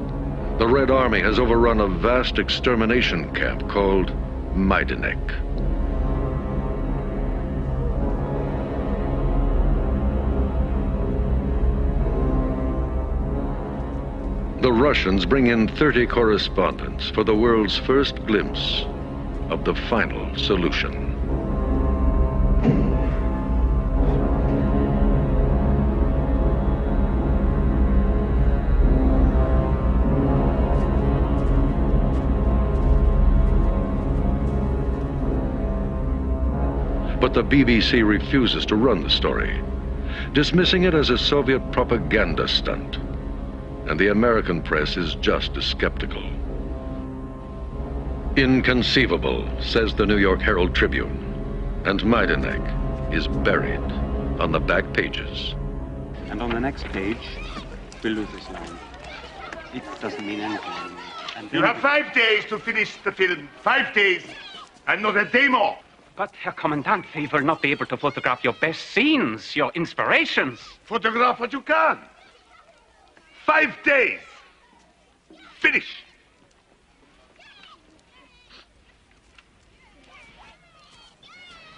the Red Army has overrun a vast extermination camp called Majdanek. The Russians bring in 30 correspondents for the world's first glimpse of the final solution. But the BBC refuses to run the story, dismissing it as a Soviet propaganda stunt. And the American press is just as skeptical. Inconceivable, says the New York Herald Tribune, and Majdanek is buried on the back pages. And on the next page, we'll lose this line. It doesn't mean anything anymore. And You have 5 days to finish the film. 5 days, and not a day more. But, Herr Kommandant, we will not be able to photograph your best scenes, your inspirations. Photograph what you can. 5 days. Finish.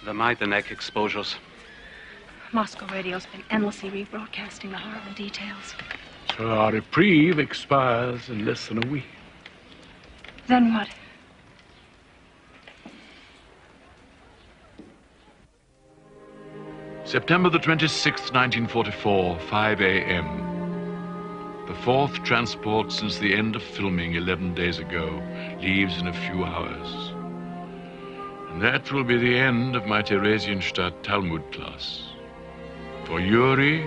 The Majdanek exposures. Moscow radio's been endlessly rebroadcasting the horrible details. So our reprieve expires in less than a week. Then what? September the 26th, 1944, 5 a.m. The fourth transport since the end of filming 11 days ago leaves in a few hours. And that will be the end of my Theresienstadt Talmud class. For Yuri,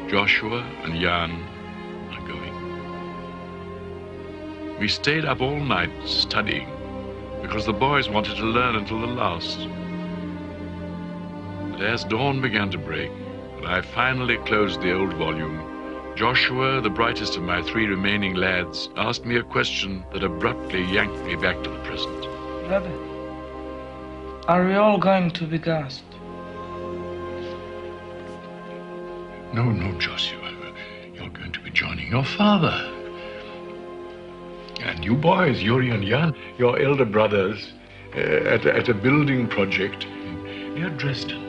Joshua, and Jan are going. We stayed up all night studying because the boys wanted to learn until the last. But as dawn began to break, and I finally closed the old volume, Joshua, the brightest of my 3 remaining lads, asked me a question that abruptly yanked me back to the present. Rebbe, are we all going to be gassed? No, Joshua. You're going to be joining your father. And you boys, Yuri and Jan, your elder brothers, at a building project near Dresden.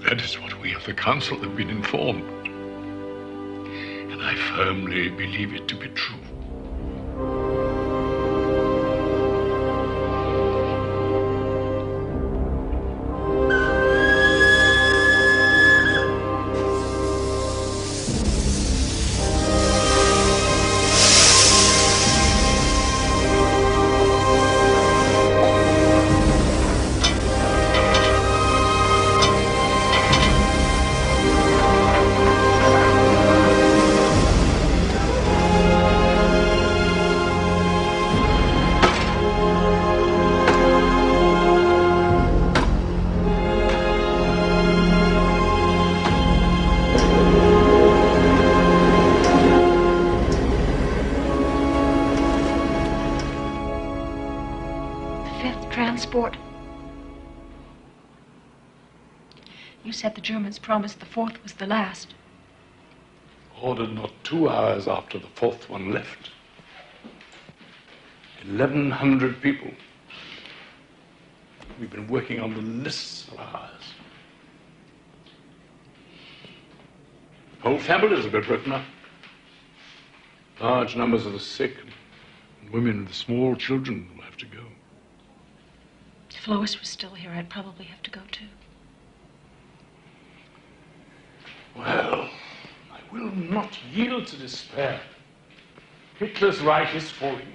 That is what we of the council have been informed. And I firmly believe it to be true. You said the Germans promised the 4th was the last. Ordered not 2 hours after the 4th one left. 1,100 people. We've been working on the lists of ours. Whole families have been written up. Large numbers of the sick and women and the small children will have to go. If Lois was still here, I'd probably have to go too. Well, I will not yield to despair. Hitler's Reich is falling.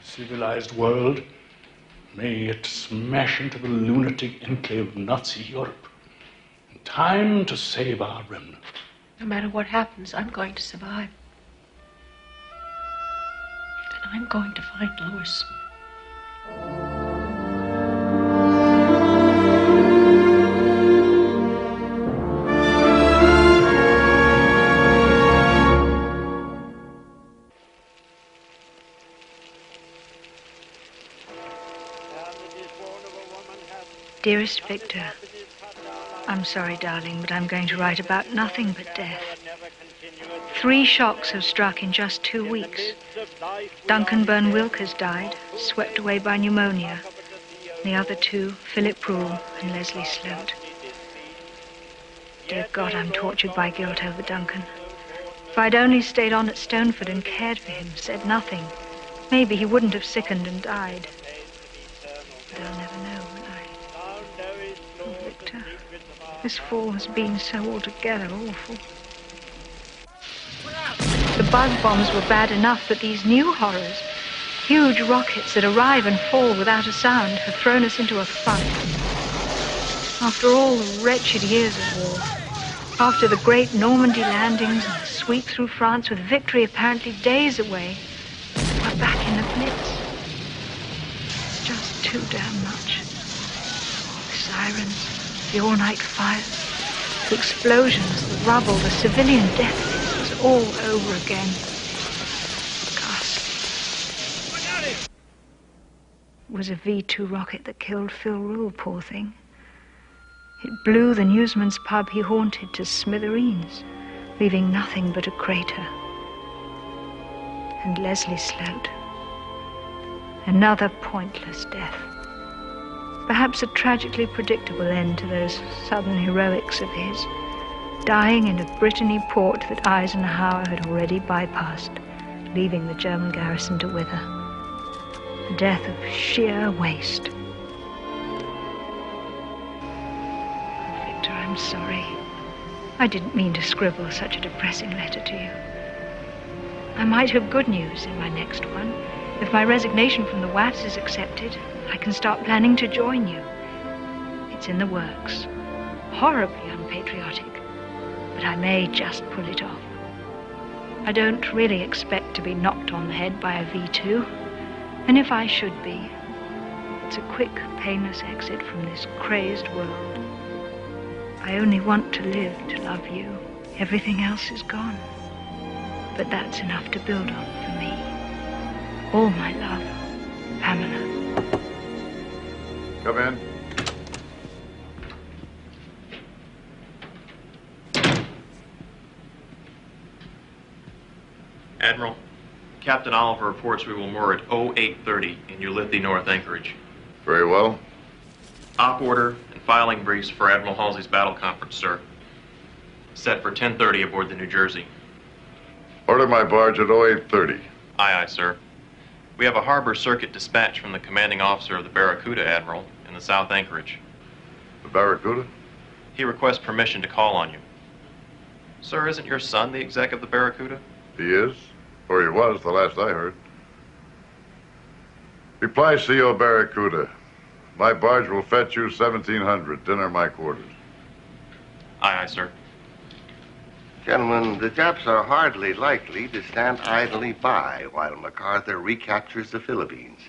The civilized world, may it smash into the lunatic enclave of Nazi Europe. In time to save our remnant. No matter what happens, I'm going to survive. And I'm going to find Lois. Dearest Victor, I'm sorry, darling, but I'm going to write about nothing but death. 3 shocks have struck in just 2 weeks. Duncan Byrne-Wilk has died, swept away by pneumonia. The other 2, Philip Rule and Leslie Sloat. Dear God, I'm tortured by guilt over Duncan. If I'd only stayed on at Stoneford and cared for him, said nothing, maybe he wouldn't have sickened and died. But I'll never know, will I? Oh, Victor, this fall has been so altogether awful. The buzz bombs were bad enough, but these new horrors, huge rockets that arrive and fall without a sound, have thrown us into a funk. After all the wretched years of war, after the great Normandy landings and the sweep through France with victory apparently days away, we're back in the Blitz. It's just too damn much. The sirens, the all-night fires, the explosions, the rubble, the civilian death. It's all over again. Ghastly. It was a V-2 rocket that killed Phil Rule, poor thing. It blew the newsman's pub he haunted to smithereens, leaving nothing but a crater. And Leslie Sloat. Another pointless death. Perhaps a tragically predictable end to those sudden heroics of his, dying in a Brittany port that Eisenhower had already bypassed, leaving the German garrison to wither. A death of sheer waste. Victor, I'm sorry. I didn't mean to scribble such a depressing letter to you. I might have good news in my next one. If my resignation from the WATS is accepted, I can start planning to join you. It's in the works. Horribly unpatriotic, but I may just pull it off. I don't really expect to be knocked on the head by a V2, and if I should be, it's a quick, painless exit from this crazed world. I only want to live to love you. Everything else is gone. But that's enough to build on for me. All my love, Pamela. Come in. Admiral, Captain Oliver reports we will moor at 0830 in Ulithi, North Anchorage. Very well. Op order and filing briefs for Admiral Halsey's battle conference, sir. Set for 10:30 aboard the New Jersey. Order my barge at 0830. Aye, aye, sir. We have a harbor circuit dispatch from the commanding officer of the Barracuda, Admiral, in the South Anchorage. The Barracuda? He requests permission to call on you. Sir, isn't your son the exec of the Barracuda? He is, or he was, the last I heard. Reply, CO Barracuda. My barge will fetch you 1700. Dinner my quarters. Aye, aye, sir. Gentlemen, the Japs are hardly likely to stand idly by while MacArthur recaptures the Philippines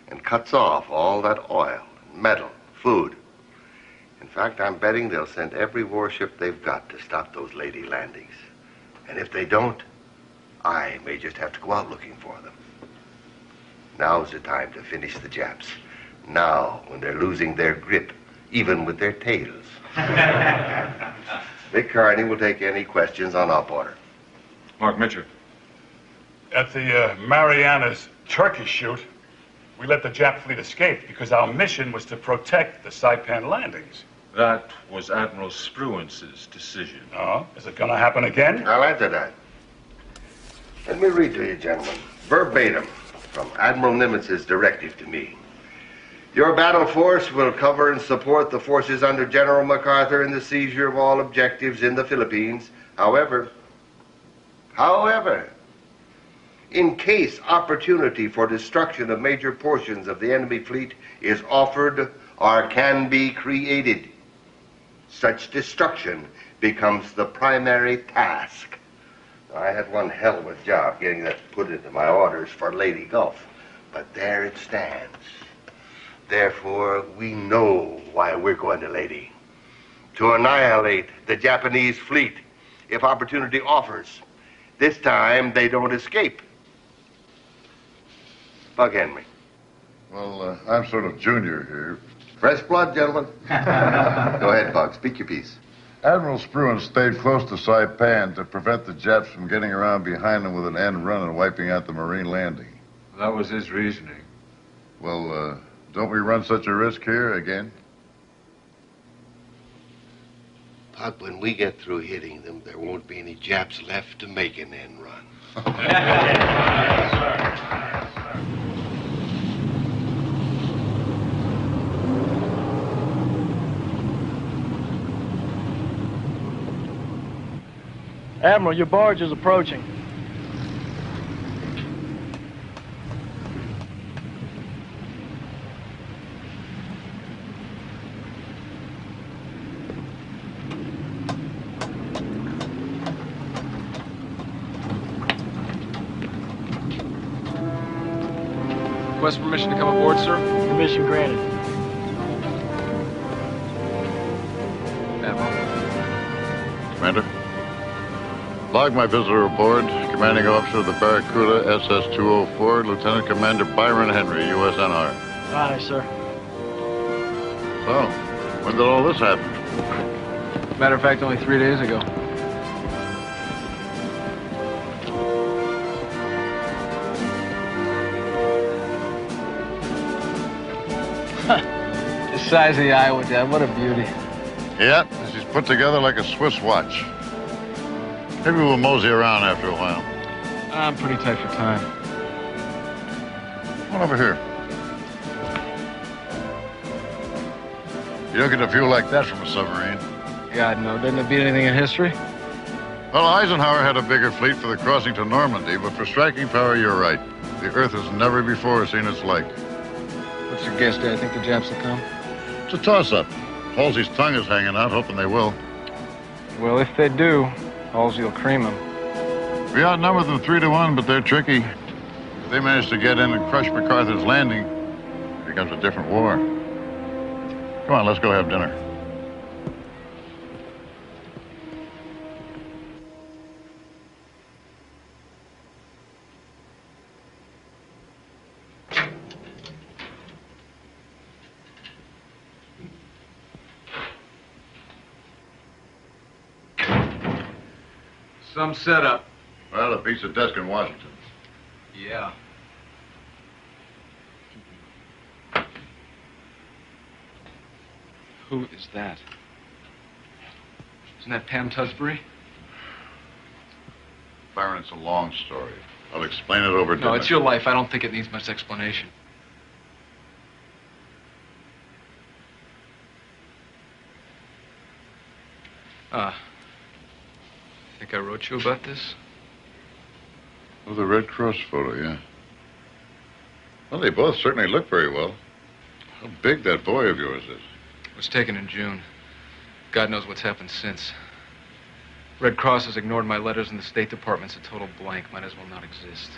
and cuts off all that oil, metal, food. In fact, I'm betting they'll send every warship they've got to stop those lady landings. And if they don't, I may just have to go out looking for them. Now's the time to finish the Japs. Now, when they're losing their grip, even with their tails. Vic Carney will take any questions on op order. Mark Mitchell. At the Marianas Turkish shoot, we let the Jap fleet escape because our mission was to protect the Saipan landings. That was Admiral Spruance's decision. Oh, is it going to happen again? I'll answer that. Let me read to you, gentlemen, verbatim from Admiral Nimitz's directive to me. Your battle force will cover and support the forces under General MacArthur in the seizure of all objectives in the Philippines. However, in case opportunity for destruction of major portions of the enemy fleet is offered or can be created, such destruction becomes the primary task. I had one hell of a job getting that put into my orders for Lady Gulf, but there it stands. Therefore, we know why we're going to Lady. To annihilate the Japanese fleet, if opportunity offers. This time, they don't escape. Bug Henry. Well, I'm sort of junior here. Fresh blood, gentlemen. Go ahead, Bug. Speak your piece. Admiral Spruance stayed close to Saipan to prevent the Japs from getting around behind them with an end run and wiping out the Marine landing. That was his reasoning. Well, don't we run such a risk here again? Pug, when we get through hitting them, there won't be any Japs left to make an end run. Admiral, your barge is approaching. Request permission to come aboard, sir? Permission granted. Admiral. Commander? Log my visitor aboard, commanding officer of the Barracuda SS-204, Lieutenant Commander Byron Henry, USNR. Aye, sir. So, when did all this happen? Matter of fact, only 3 days ago. The size of the Iowa, Dad, what a beauty. Yeah, she's put together like a Swiss watch. Maybe we'll mosey around after a while. I'm pretty tight for time. Come on over here. You don't get a view like that from a submarine. God, no. Doesn't it beat anything in history? Well, Eisenhower had a bigger fleet for the crossing to Normandy, but for striking power, you're right. The Earth has never before seen its like. What's your guess, Dad? Think the Japs will come? It's a toss-up. Halsey's tongue is hanging out, hoping they will. Well, if they do, Halsey will cream them. We outnumber them 3-1, but they're tricky. If they manage to get in and crush MacArthur's landing, it becomes a different war. Come on, let's go have dinner. Some setup. Well, it beats a desk in Washington. Yeah. Who is that? Isn't that Pam Tusbury? Byron, it's a long story. I'll explain it over dinner. No, it's your life. I don't think it needs much explanation. Think I wrote you about this? Oh, the Red Cross photo, yeah. Well, they both certainly look very well. How big that boy of yours is. It was taken in June. God knows what's happened since. Red Cross has ignored my letters and the State Department's a total blank. Might as well not exist.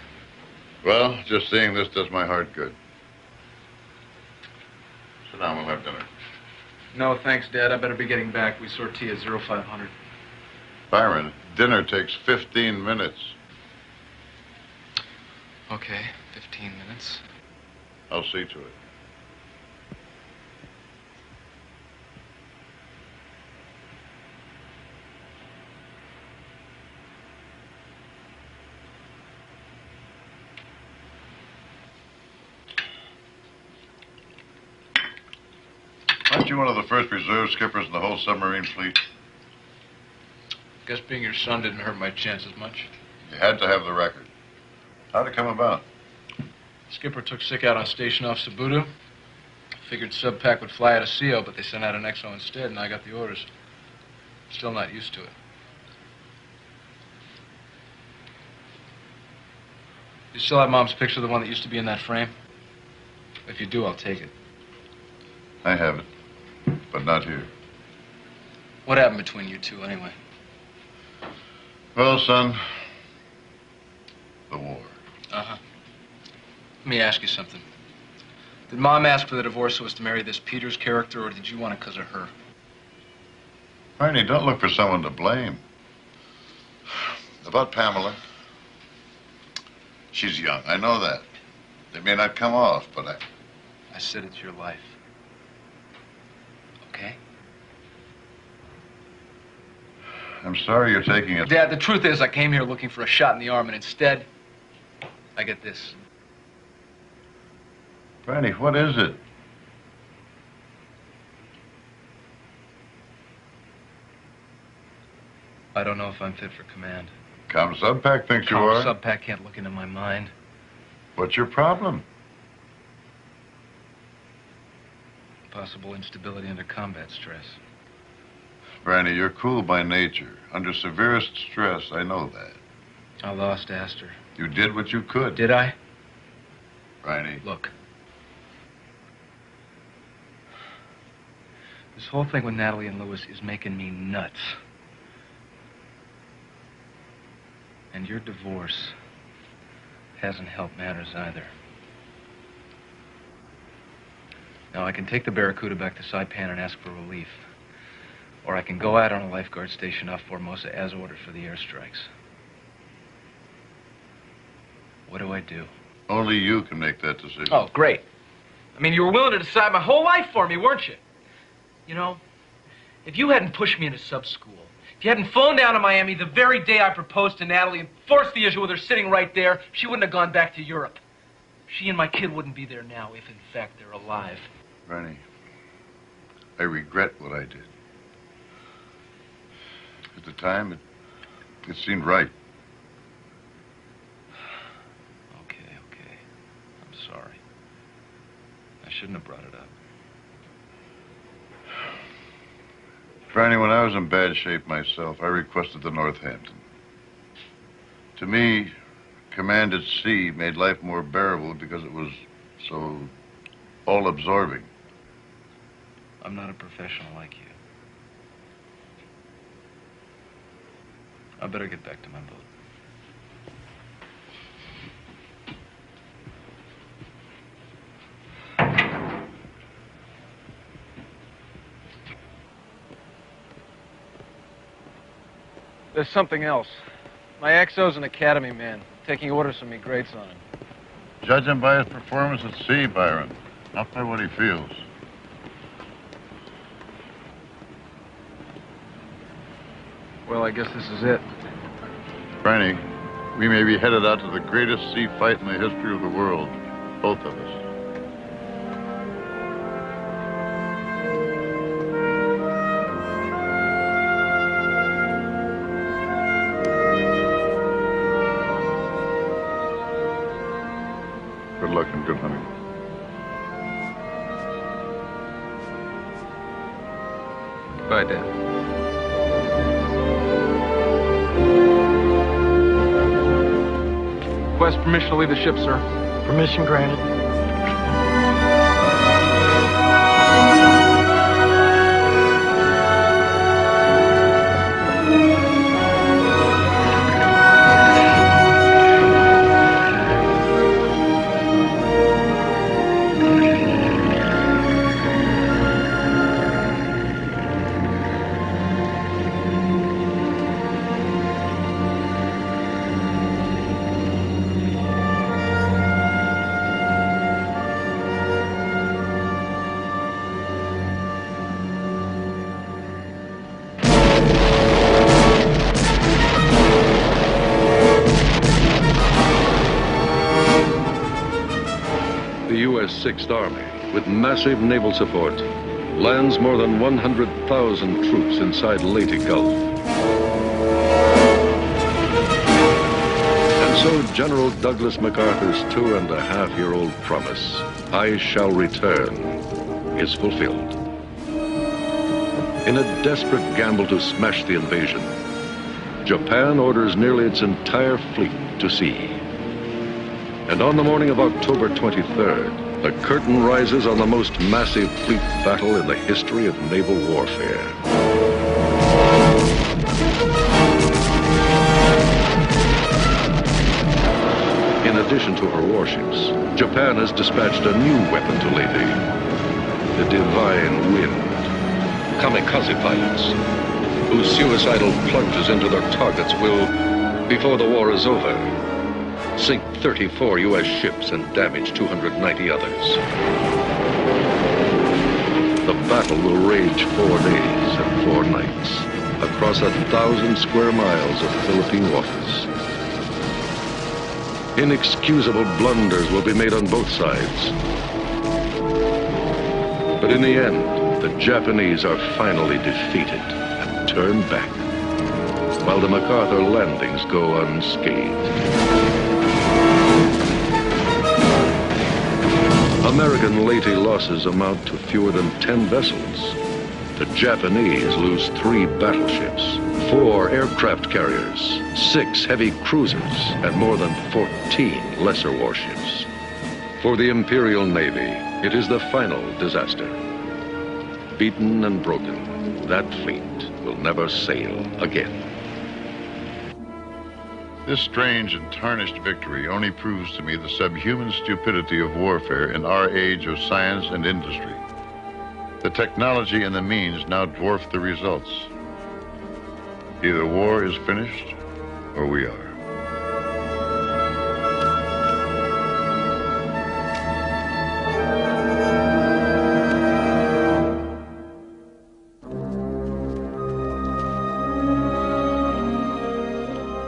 Well, just seeing this does my heart good. Sit down, we'll have dinner. No, thanks, Dad. I better be getting back. We sortie at 0500. Byron, dinner takes 15 minutes. Okay, 15 minutes. I'll see to it. Aren't you one of the first reserve skippers in the whole submarine fleet? Guess being your son didn't hurt my chances much. You had to have the record. How'd it come about? Skipper took sick out on station off Cebudo. Figured Subpac would fly out a CO, but they sent out an XO instead, and I got the orders. Still not used to it. You still have Mom's picture, the one that used to be in that frame? If you do, I'll take it. I have it, but not here. What happened between you two, anyway? Well, son, the war. Uh-huh. Let me ask you something. Did Mom ask for the divorce so as to marry this Peters character, or did you want it because of her? Barney, don't look for someone to blame. About Pamela, she's young, I know that. They may not come off, but I said it's your life. I'm sorry you're taking it. Dad, the truth is I came here looking for a shot in the arm, and instead, I get this. Brandy, what is it? I don't know if I'm fit for command. Com Subpack thinks you are. Subpack can't look into my mind. What's your problem? Possible instability under combat stress. Brandy, you're cool by nature. Under severest stress, I know that. I lost Astor. You did what you could. Did I? Brandy. Look. This whole thing with Natalie and Lewis is making me nuts. And your divorce hasn't helped matters either. Now, I can take the Barracuda back to Saipan and ask for relief. Or I can go out on a lifeguard station off Formosa as ordered for the airstrikes. What do I do? Only you can make that decision. Oh, great. I mean, you were willing to decide my whole life for me, weren't you? You know, if you hadn't pushed me into sub school, if you hadn't flown down to Miami the very day I proposed to Natalie and forced the issue with her sitting right there, she wouldn't have gone back to Europe. She and my kid wouldn't be there now if, in fact, they're alive. Brandy, I regret what I did. At the time, it seemed right. Okay. I'm sorry. I shouldn't have brought it up. Brandy, when I was in bad shape myself, I requested the Northampton. To me, command at sea made life more bearable because it was so all-absorbing. I'm not a professional like you. I better get back to my boat. There's something else. My XO's an academy man, taking orders from me grates on him. Judge him by his performance at sea, Byron, not by what he feels. Well, I guess this is it. Brandy, we may be headed out to the greatest sea fight in the history of the world, both of us. Good luck and good hunting. Goodbye, Dad. Request permission to leave the ship, sir. Permission granted. Sixth Army, with massive naval support, lands more than 100,000 troops inside Leyte Gulf. And so General Douglas MacArthur's 2.5-year-old promise, "I shall return," is fulfilled. In a desperate gamble to smash the invasion, Japan orders nearly its entire fleet to sea. And on the morning of October 23rd, the curtain rises on the most massive fleet battle in the history of naval warfare. In addition to her warships, Japan has dispatched a new weapon to Leyte, the Divine Wind. Kamikaze pilots, whose suicidal plunges into their targets will, before the war is over, sink 34 U.S. ships and damage 290 others. The battle will rage 4 days and 4 nights. across 1,000 square miles of Philippine waters. Inexcusable blunders will be made on both sides. But in the end, the Japanese are finally defeated and turn back, while the MacArthur landings go unscathed. American Leyte losses amount to fewer than 10 vessels. The Japanese lose 3 battleships, 4 aircraft carriers, 6 heavy cruisers, and more than 14 lesser warships. For the Imperial Navy, it is the final disaster. Beaten and broken, that fleet will never sail again. This strange and tarnished victory only proves to me the subhuman stupidity of warfare in our age of science and industry. The technology and the means now dwarf the results. Either war is finished, or we are.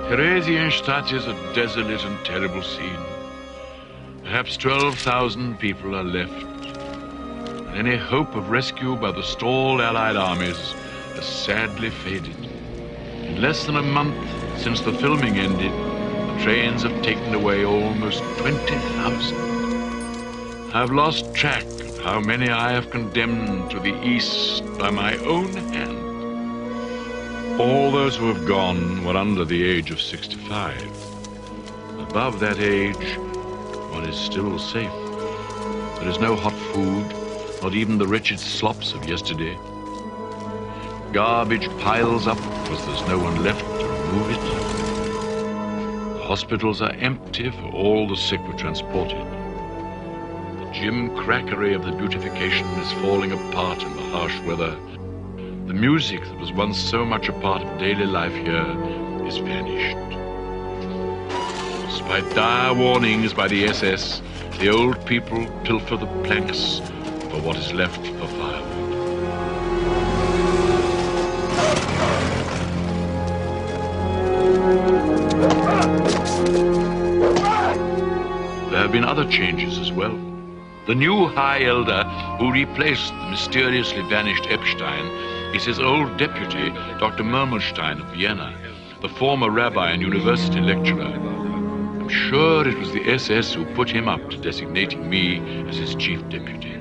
Theresienstadt is a desolate and terrible scene. Perhaps 12,000 people are left. And any hope of rescue by the stalled Allied armies has sadly faded. In less than a month since the filming ended, the trains have taken away almost 20,000. I've lost track of how many I have condemned to the east by my own hand. All those who have gone were under the age of 65. Above that age, one is still safe. There is no hot food, not even the wretched slops of yesterday. Garbage piles up because there's no one left to remove it. The hospitals are empty, for all the sick were transported. The gimcrackery of the beautification is falling apart in the harsh weather. The music that was once so much a part of daily life here is vanished. Despite dire warnings by the SS, the old people pilfer the planks for what is left for firewood. There have been other changes as well. The new High Elder who replaced the mysteriously vanished Epstein is his old deputy, Dr. Mermelstein of Vienna, the former rabbi and university lecturer. I'm sure it was the SS who put him up to designating me as his chief deputy.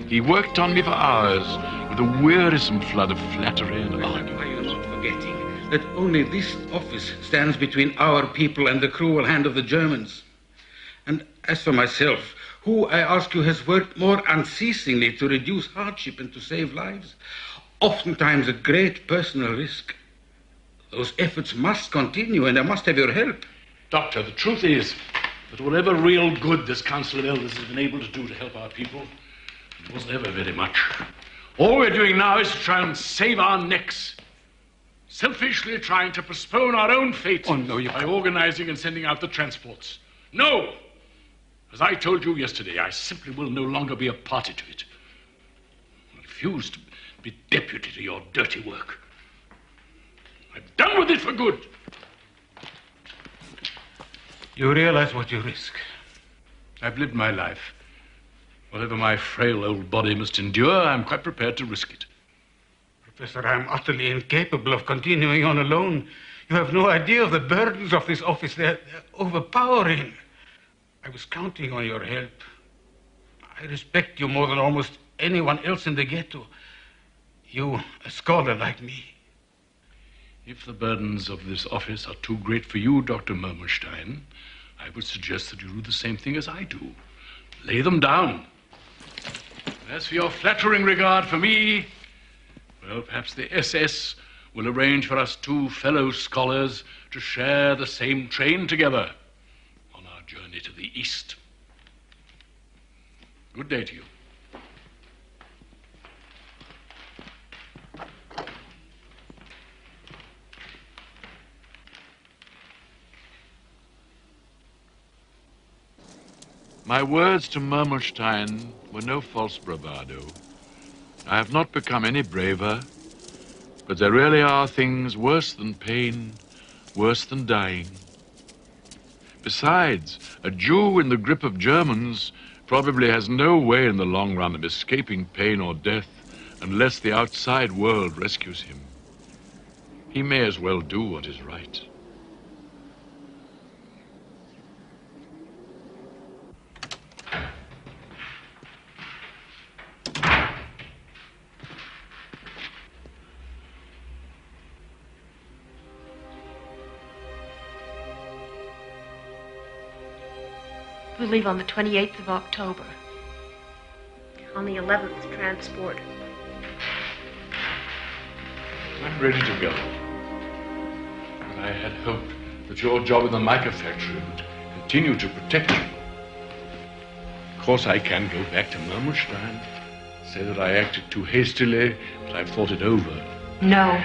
He worked on me for hours with a wearisome flood of flattery and argument. Are you not forgetting that only this office stands between our people and the cruel hand of the Germans? And as for myself, who, I ask you, has worked more unceasingly to reduce hardship and to save lives, oftentimes at great personal risk. Those efforts must continue, and I must have your help. Doctor, the truth is that whatever real good this Council of Elders has been able to do to help our people, it wasn't ever very much. All we're doing now is to try and save our necks. Selfishly trying to postpone our own fate by organizing and sending out the transports. No! As I told you yesterday, I simply will no longer be a party to it. I refuse to be deputy to your dirty work. I've done with it for good. You realize what you risk. I've lived my life. Whatever my frail old body must endure, I'm quite prepared to risk it. Professor, I'm utterly incapable of continuing on alone. You have no idea of the burdens of this office. They're overpowering. I was counting on your help. I respect you more than almost anyone else in the ghetto. You, a scholar like me. If the burdens of this office are too great for you, Dr. Mermelstein, I would suggest that you do the same thing as I do. Lay them down. As for your flattering regard for me, well, perhaps the SS will arrange for us 2 fellow scholars to share the same train together on our journey to the East. Good day to you. My words to Mermelstein were no false bravado. I have not become any braver, But there really are things worse than pain, worse than dying. Besides, a Jew in the grip of Germans probably has no way in the long run of escaping pain or death unless the outside world rescues him. He may as well do what is right. We leave on the 28th of October. On the 11th, transport. I'm ready to go. But I had hoped that your job in the mica factory would continue to protect you. Of course, I can go back to Mermelstein, say that I acted too hastily, but I've thought it over. No.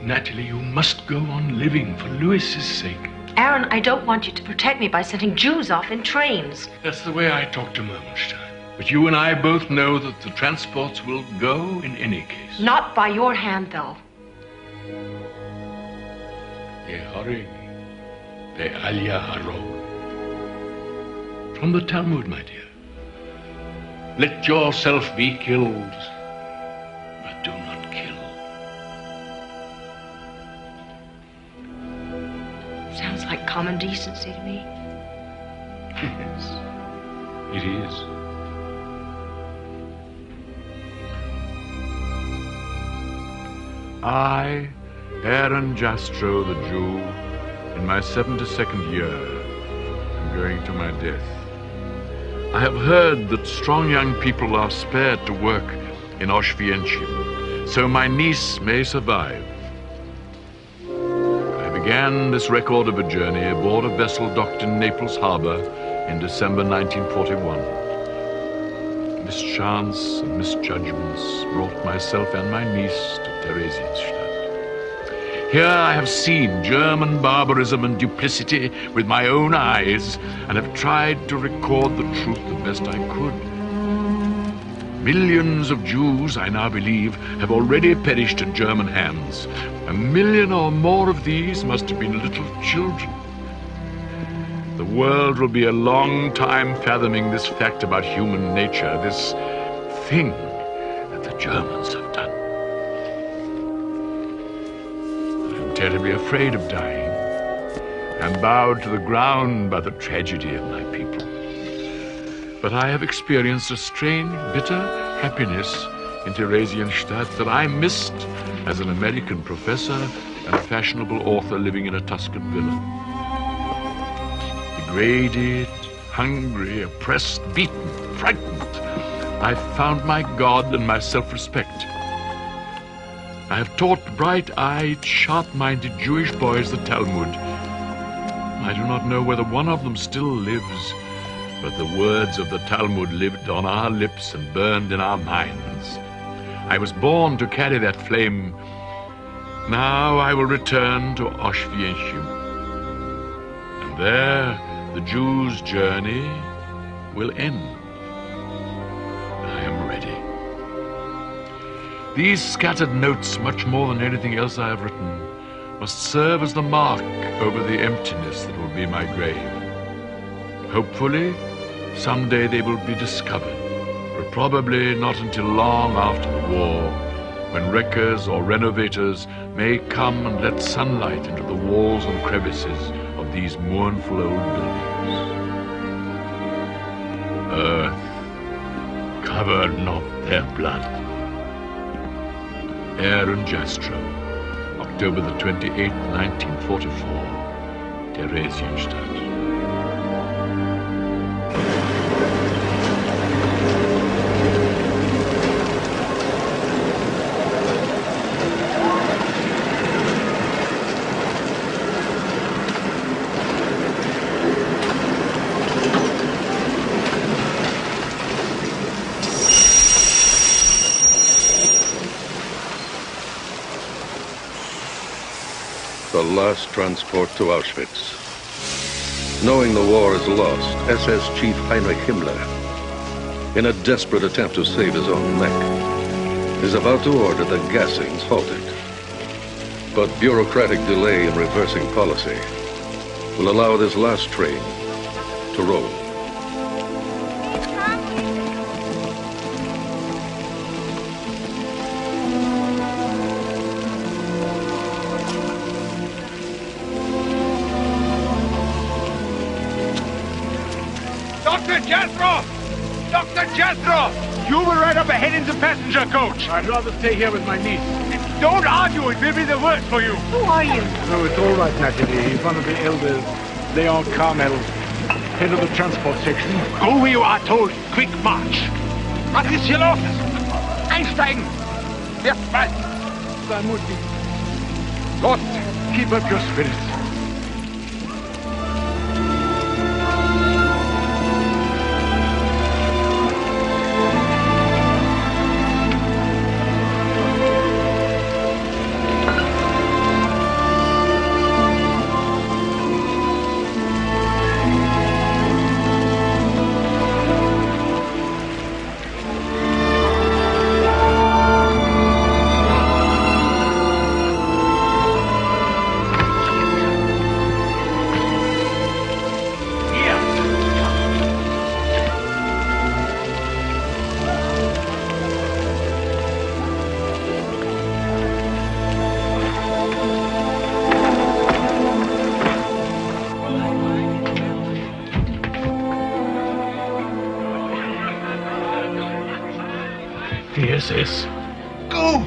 Natalie, you must go on living for Louis's sake. Aaron, I don't want you to protect me by sending Jews off in trains. That's the way I talk to Mermelstein. But you and I both know that the transports will go in any case. Not by your hand, though. From the Talmud, my dear. Let yourself be killed, but do not kill. Sounds like common decency to me. Yes, it is. I, Aaron Jastrow, the Jew, in my 72nd year, am going to my death. I have heard that strong young people are spared to work in Auschwitz, so my niece may survive. I began this record of a journey aboard a vessel docked in Naples Harbor in December 1941. Mischance and misjudgments brought myself and my niece to Theresienstadt. Here I have seen German barbarism and duplicity with my own eyes and have tried to record the truth the best I could. Millions of Jews, I now believe, have already perished at German hands. 1 million or more of these must have been little children. The world will be a long time fathoming this fact about human nature, this thing that the Germans have done. I'm terribly afraid of dying. I'm bowed to the ground by the tragedy of my people. But I have experienced a strange, bitter happiness in Theresienstadt that I missed as an American professor and a fashionable author living in a Tuscan villa. Degraded, hungry, oppressed, beaten, frightened, I found my God and my self-respect. I have taught bright-eyed, sharp-minded Jewish boys the Talmud. I do not know whether one of them still lives, but the words of the Talmud lived on our lips and burned in our minds. I was born to carry that flame. Now I will return to Auschwitz. And there, the Jew's journey will end. I am ready. These scattered notes, much more than anything else I have written, must serve as the mark over the emptiness that will be my grave. Hopefully, someday they will be discovered, but probably not until long after the war, when wreckers or renovators may come and let sunlight into the walls and crevices of these mournful old buildings. Earth, cover not their blood. Aaron Jastrow, October the 28th, 1944, Theresienstadt. The last transport to Auschwitz. Knowing the war is lost, SS Chief Heinrich Himmler, in a desperate attempt to save his own neck, is about to order the gassings halted. But bureaucratic delay in reversing policy will allow this last train to roll. Dr. Jethro! Dr. Jethro! You will ride up ahead in the passenger coach. I'd rather stay here with my niece. Don't argue, it will be the worst for you. Who are you? No, it's all right, Natalie. He's one of the elders. Leon Carmel, head of the transport section. Go where you are told. Quick march. Was ist hier los? Einsteigen! Jetzt bald! Sei mutig. Gott, keep up your spirits. The SS. Go!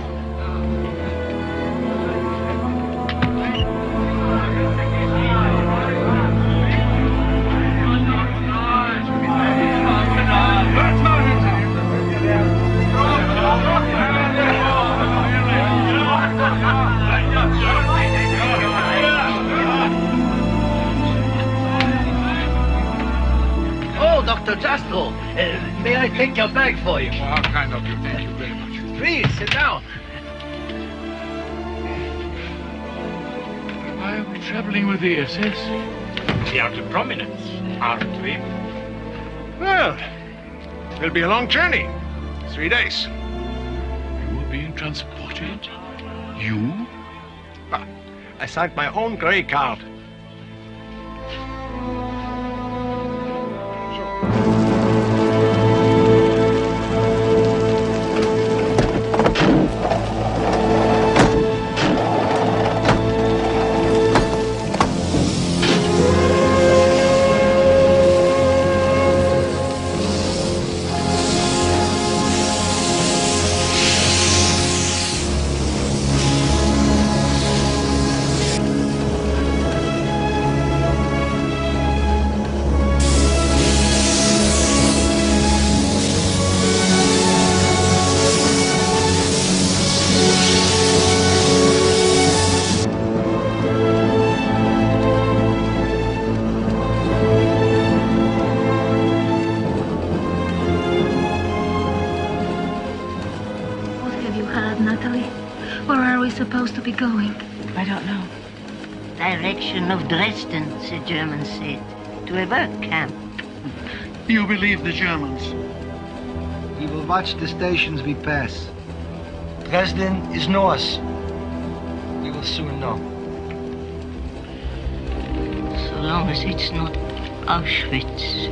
Oh, Dr. Jastro, may I take your bag for you? How kind of you. Thank you very much. Please, sit down. Why are we traveling with the SS? We are to prominence, aren't we? Well, it'll be a long journey. 3 days. You were being transported? You? I signed my own grey card. Natalie? Where are we supposed to be going? I don't know. Direction of Dresden, the Germans said. To a work camp. You believe the Germans? We will watch the stations we pass. Dresden is north. We will soon know. So long as it's not Auschwitz.